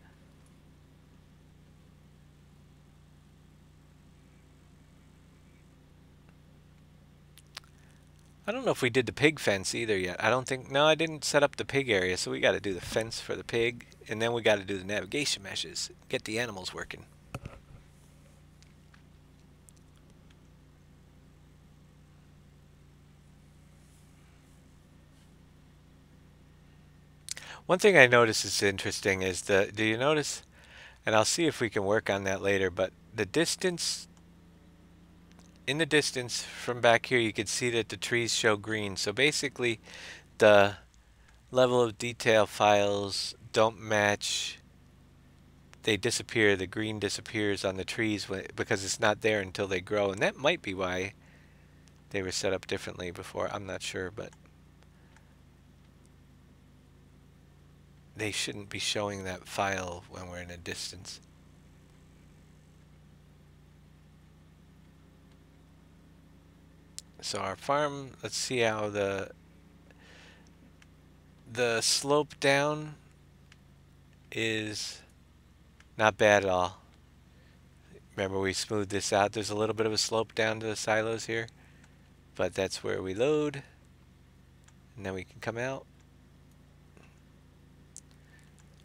I don't know if we did the pig fence either yet. I don't think, no, I didn't set up the pig area, so we got to do the fence for the pig, and then we got to do the navigation meshes, get the animals working. One thing I noticed is interesting is do you notice, and I'll see if we can work on that later, but the distance, in the distance from back here, you can see that the trees show green. So basically, the level of detail files don't match. They disappear. The green disappears on the trees because it's not there until they grow. And that might be why they were set up differently before. I'm not sure, but they shouldn't be showing that file when we're in a distance. So our farm, let's see how the slope down is not bad at all. Remember, we smoothed this out. There's a little bit of a slope down to the silos here, but that's where we load, and then we can come out.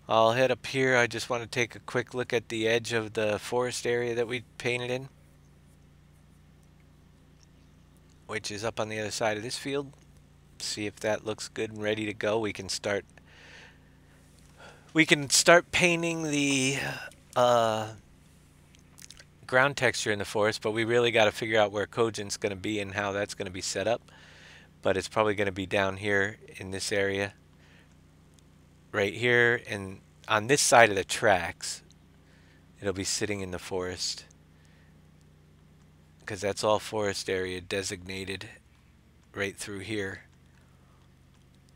I'll head up here. I just want to take a quick look at the edge of the forest area that we painted in, which is up on the other side of this field. See if that looks good and ready to go. We can start painting the ground texture in the forest, but we really got to figure out where cogent's going to be and how that's going to be set up. But it's probably going to be down here in this area, right here, and on this side of the tracks. It'll be sitting in the forest, because that's all forest area designated right through here.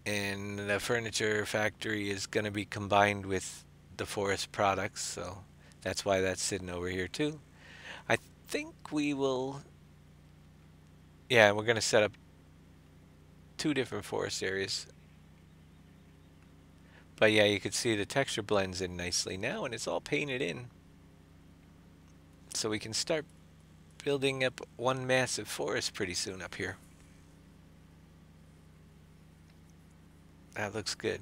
And the furniture factory is going to be combined with the forest products, so that's why that's sitting over here too. I think we will, yeah, we're going to set up 2 different forest areas. But yeah, you can see the texture blends in nicely now, and it's all painted in. So we can start building up one massive forest pretty soon up here. That looks good.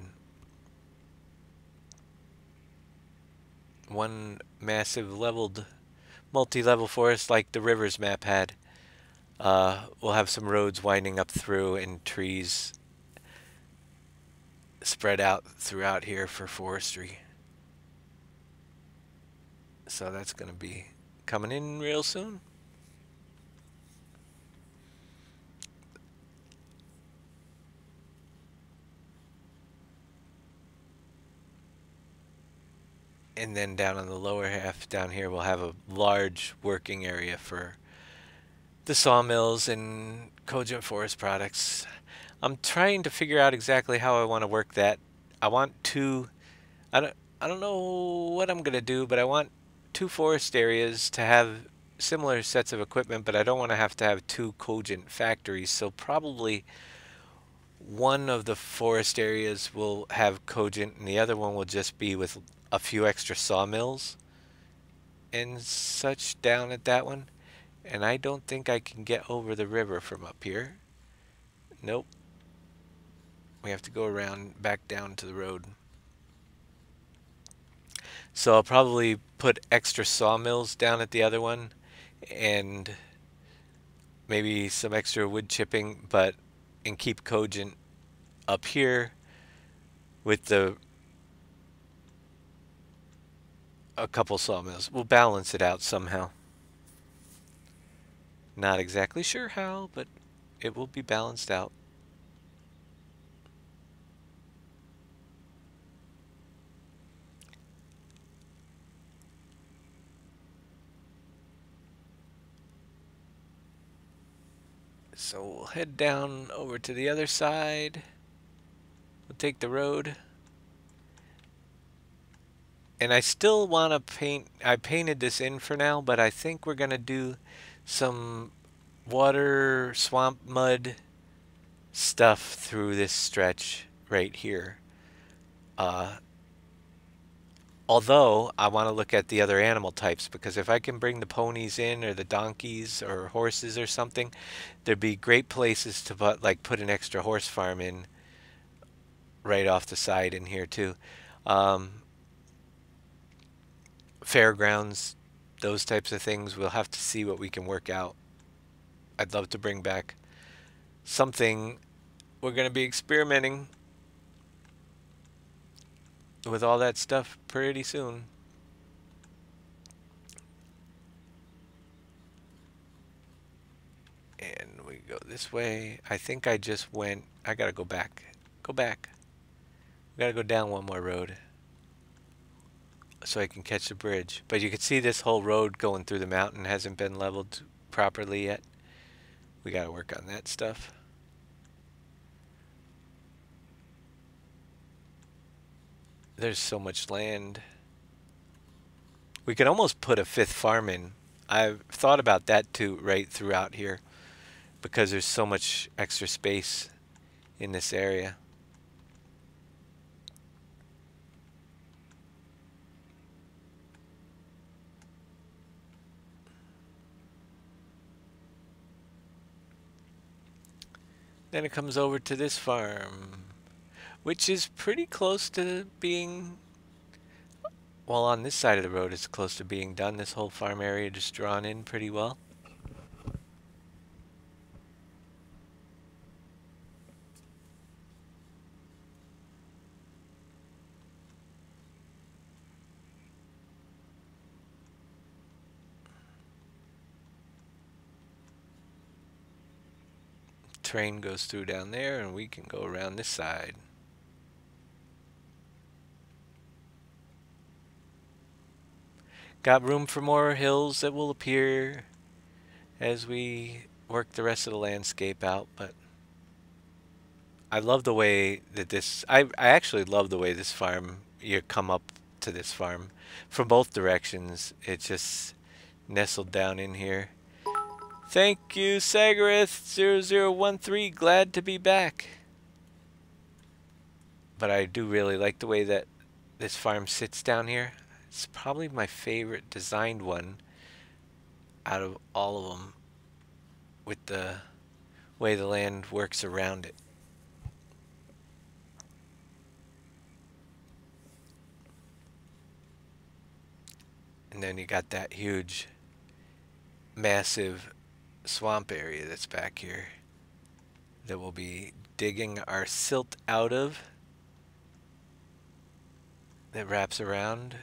One massive leveled, multi-level forest like the rivers map had. We'll have some roads winding up through and trees spread out throughout here for forestry. So that's going to be coming in real soon. And then down on the lower half down here, we'll have a large working area for the sawmills and cogent forest products. I'm trying to figure out exactly how I want to work that. I want I don't know what I'm gonna do, but I want 2 forest areas to have similar sets of equipment, but I don't want to have 2 cogent factories. So probably one of the forest areas will have cogent and the other one will just be with a few extra sawmills and such down at that one. And I don't think I can get over the river from up here. Nope. We have to go around back down to the road. So I'll probably put extra sawmills down at the other one and maybe some extra wood chipping, and keep cogent up here with a couple sawmills. We'll balance it out somehow. Not exactly sure how, but it will be balanced out. So we'll head down over to the other side. We'll take the road. And I still want to paint, I painted this in for now, but I think we're going to do some water, swamp, mud stuff through this stretch right here. Although I want to look at the other animal types, because if I can bring the ponies in or the donkeys or horses or something, there'd be great places to put an extra horse farm in right off the side in here too. Um, Fairgrounds, those types of things, we'll have to see what we can work out. I'd love to bring back something. We're going to be experimenting with all that stuff pretty soon. And we go this way. I think I just went. I gotta go back. Go back. We gotta go down one more road so I can catch the bridge. But you can see this whole road going through the mountain hasn't been leveled properly yet. We gotta work on that stuff. There's so much land. We could almost put a fifth farm in. I've thought about that too, right throughout here, because there's so much extra space in this area. Then it comes over to this farm, which is pretty close to being, well, on this side of the road it's close to being done. This whole farm area just drawn in pretty well. Train goes through down there and we can go around this side. Got room for more hills that will appear as we work the rest of the landscape out, but I love the way that I actually love the way this farm, you come up to this farm from both directions. It's just nestled down in here. Thank you, Sagareth0013. Glad to be back. But I do really like the way that this farm sits down here. It's probably my favorite designed one out of all of them, with the way the land works around it. And then you got that huge, massive swamp area that's back here that we'll be digging our silt out of, that wraps around.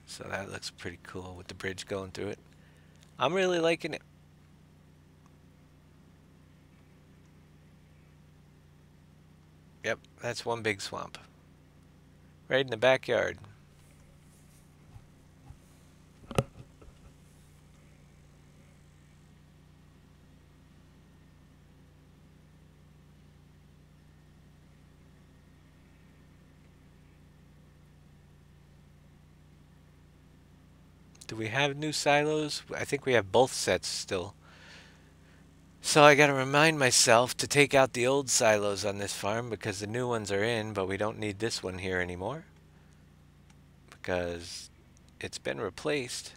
So that looks pretty cool with the bridge going through it. I'm really liking it. Yep, that's one big swamp right in the backyard. Do we have new silos? I think we have both sets still. So I gotta remind myself to take out the old silos on this farm because the new ones are in, but we don't need this one here anymore because it's been replaced.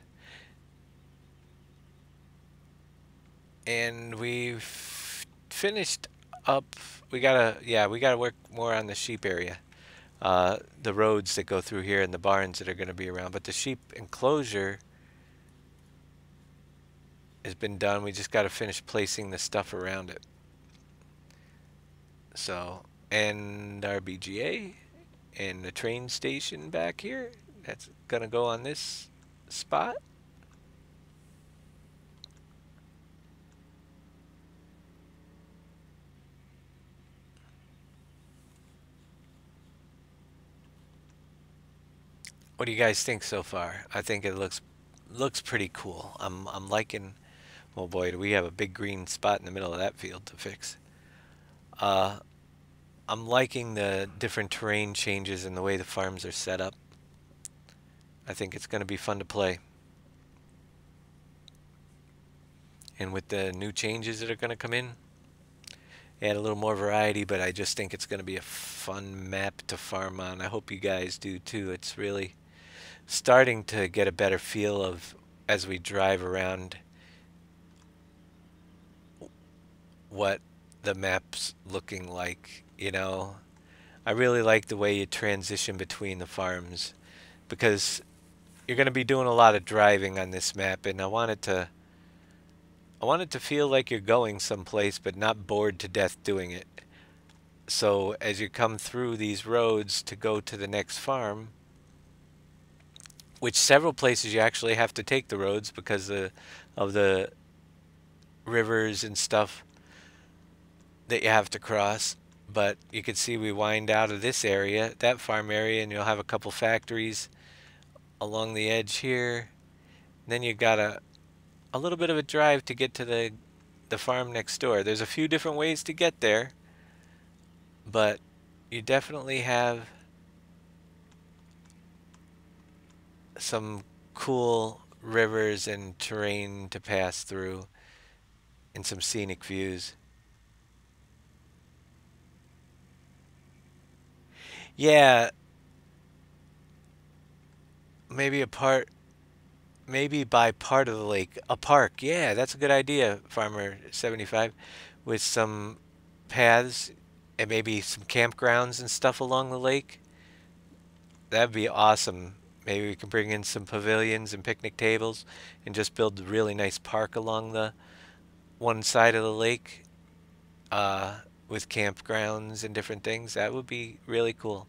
And we've finished up. We gotta work more on the sheep area. The roads that go through here and the barns that are going to be around. But the sheep enclosure has been done. We just got to finish placing the stuff around it. So, and our BGA and the train station back here, that's going to go on this spot. What do you guys think so far? I think it looks pretty cool. I'm liking. Oh boy, do we have a big green spot in the middle of that field to fix. I'm liking the different terrain changes and the way the farms are set up. I think it's going to be fun to play. And with the new changes that are going to come in, add a little more variety, but I just think it's going to be a fun map to farm on. I hope you guys do too. It's really starting to get a better feel of, as we drive around, what the map's looking like, you know. I really like the way you transition between the farms, because you're going to be doing a lot of driving on this map, and I want it to feel like you're going someplace but not bored to death doing it. So as you come through these roads to go to the next farm, which several places you actually have to take the roads because of the rivers and stuff that you have to cross. But you can see we wind out of this area, that farm area, and you'll have a couple factories along the edge here. And then you got a little bit of a drive to get to the farm next door. There's a few different ways to get there, but you definitely have some cool rivers and terrain to pass through and some scenic views. Yeah, maybe maybe by part of the lake, a park. Yeah, that's a good idea, Farmer 75, with some paths and maybe some campgrounds and stuff along the lake. That'd be awesome. Maybe we can bring in some pavilions and picnic tables and just build a really nice park along the one side of the lake, with campgrounds and different things. That would be really cool.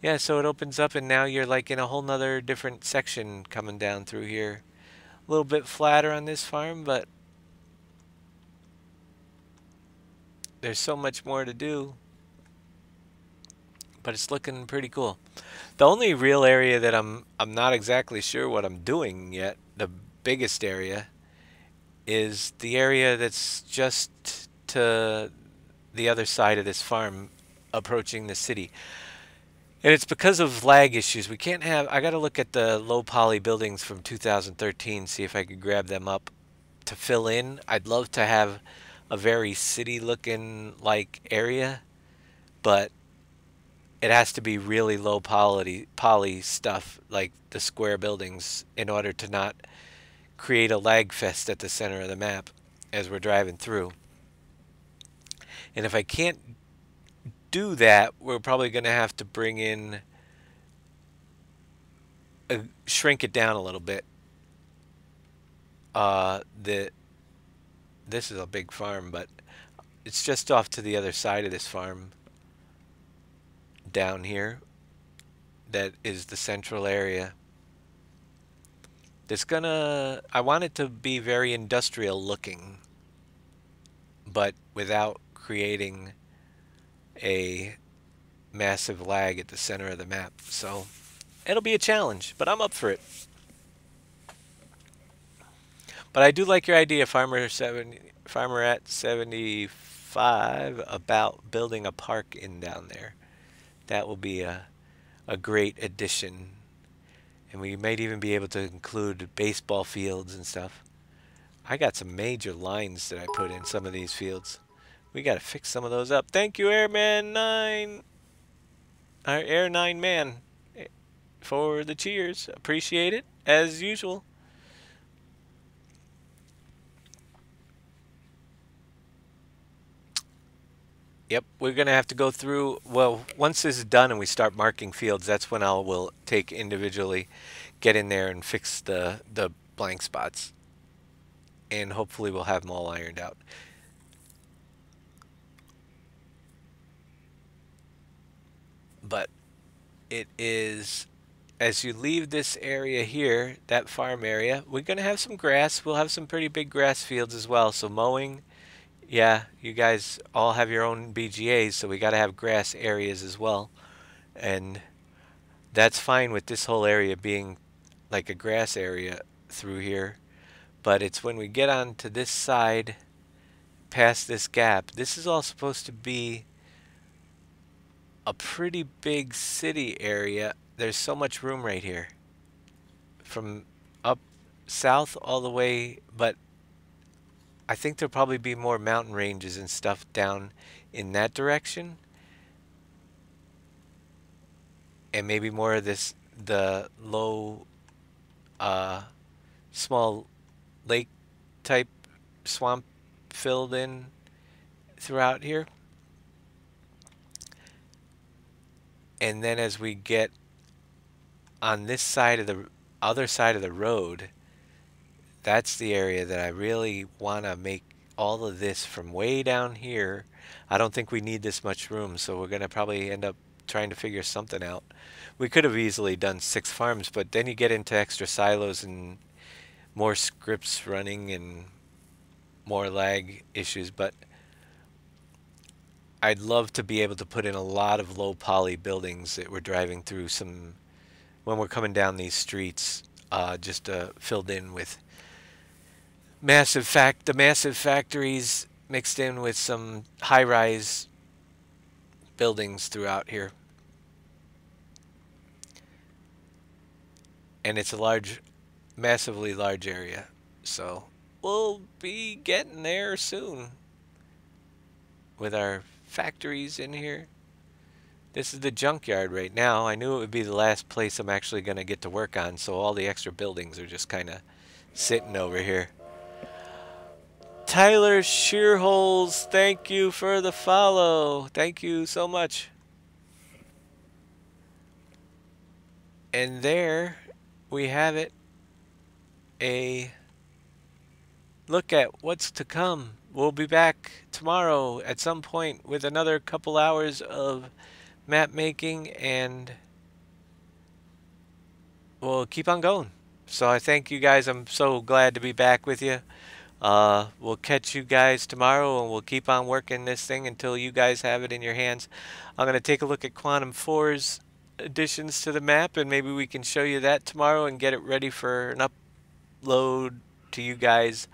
Yeah, so it opens up and now you're like in a whole nother different section coming down through here. A little bit flatter on this farm, but there's so much more to do. But it's looking pretty cool. The only real area that I'm not exactly sure what I'm doing yet, the biggest area, is the area that's just to the other side of this farm approaching the city. And it's because of lag issues. We can't have, I got to look at the low poly buildings from 2013, see if I could grab them up to fill in. I'd love to have a very city looking like area, but it has to be really low poly stuff, like the square buildings, in order to not create a lag fest at the center of the map as we're driving through. And if I can't do that, we're probably going to have to bring in, shrink it down a little bit. This is a big farm, but it's just off to the other side of this farm down here. That is the central area. I want it to be very industrial looking, but without creating a massive lag at the center of the map. So it'll be a challenge, but I'm up for it. But I do like your idea, Farmer at 75, about building a park in down there. That will be a great addition. And we might even be able to include baseball fields and stuff. I got some major lines that I put in some of these fields. We got to fix some of those up. Thank you, Airman 9. Our Air 9 man, for the cheers. Appreciate it, as usual. Yep, we're going to have to go through, well, once this is done and we start marking fields, that's when we'll take individually, get in there and fix the blank spots. And hopefully we'll have them all ironed out. But it is, as you leave this area here, that farm area, we're going to have some grass. We'll have some pretty big grass fields as well. So mowing, yeah, you guys all have your own BGAs, so we got to have grass areas as well. And that's fine with this whole area being like a grass area through here. But it's when we get onto this side, past this gap, this is all supposed to be a pretty big city area. There's so much room right here. From up south all the way, but I think there'll probably be more mountain ranges and stuff down in that direction, and maybe more of this the low, uh, small lake type swamp filled in throughout here. And then as we get on this side of the other side of the road, that's the area that I really want to make all of this from way down here. I don't think we need this much room, so we're going to probably end up trying to figure something out. We could have easily done 6 farms, but then you get into extra silos and more scripts running and more lag issues. But I'd love to be able to put in a lot of low poly buildings that we're driving through some when we're coming down these streets, just filled in with the massive factories mixed in with some high-rise buildings throughout here. And it's a large, massively large area. So we'll be getting there soon with our factories in here. This is the junkyard right now. I knew it would be the last place I'm actually going to get to work on, so all the extra buildings are just kind of sitting over here. Tyler Shearholes, thank you for the follow. Thank you so much. And there we have it. A look at what's to come. We'll be back tomorrow at some point with another couple hours of map making, and we'll keep on going. So I thank you guys. I'm so glad to be back with you. We'll catch you guys tomorrow, and we'll keep on working this thing until you guys have it in your hands. I'm going to take a look at Quantum 4's additions to the map, and maybe we can show you that tomorrow and get it ready for an upload to you guys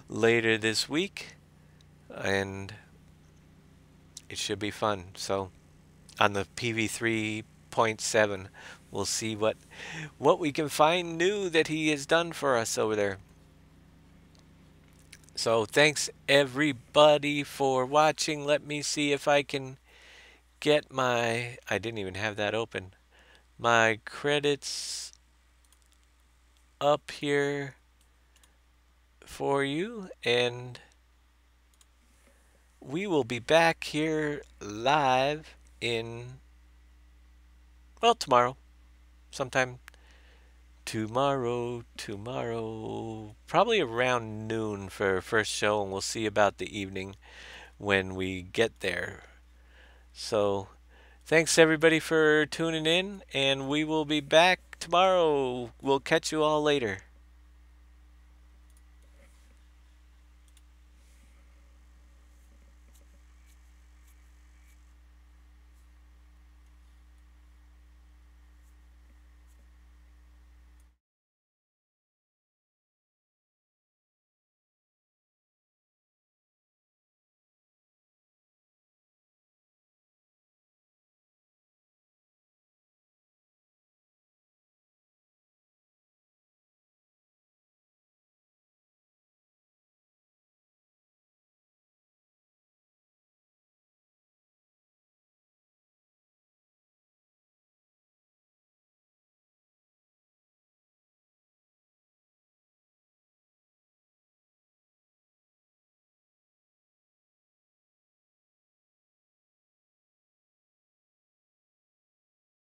later this week. And it should be fun. So on the PV 3.7, we'll see what we can find new that he has done for us over there. So thanks everybody for watching. Let me see if I can get my, I didn't even have that open, my credits up here for you, and we will be back here live in, well, tomorrow, sometime tomorrow, probably around noon for our first show, and we'll see about the evening when we get there. So thanks everybody for tuning in, and we will be back tomorrow. We'll catch you all later.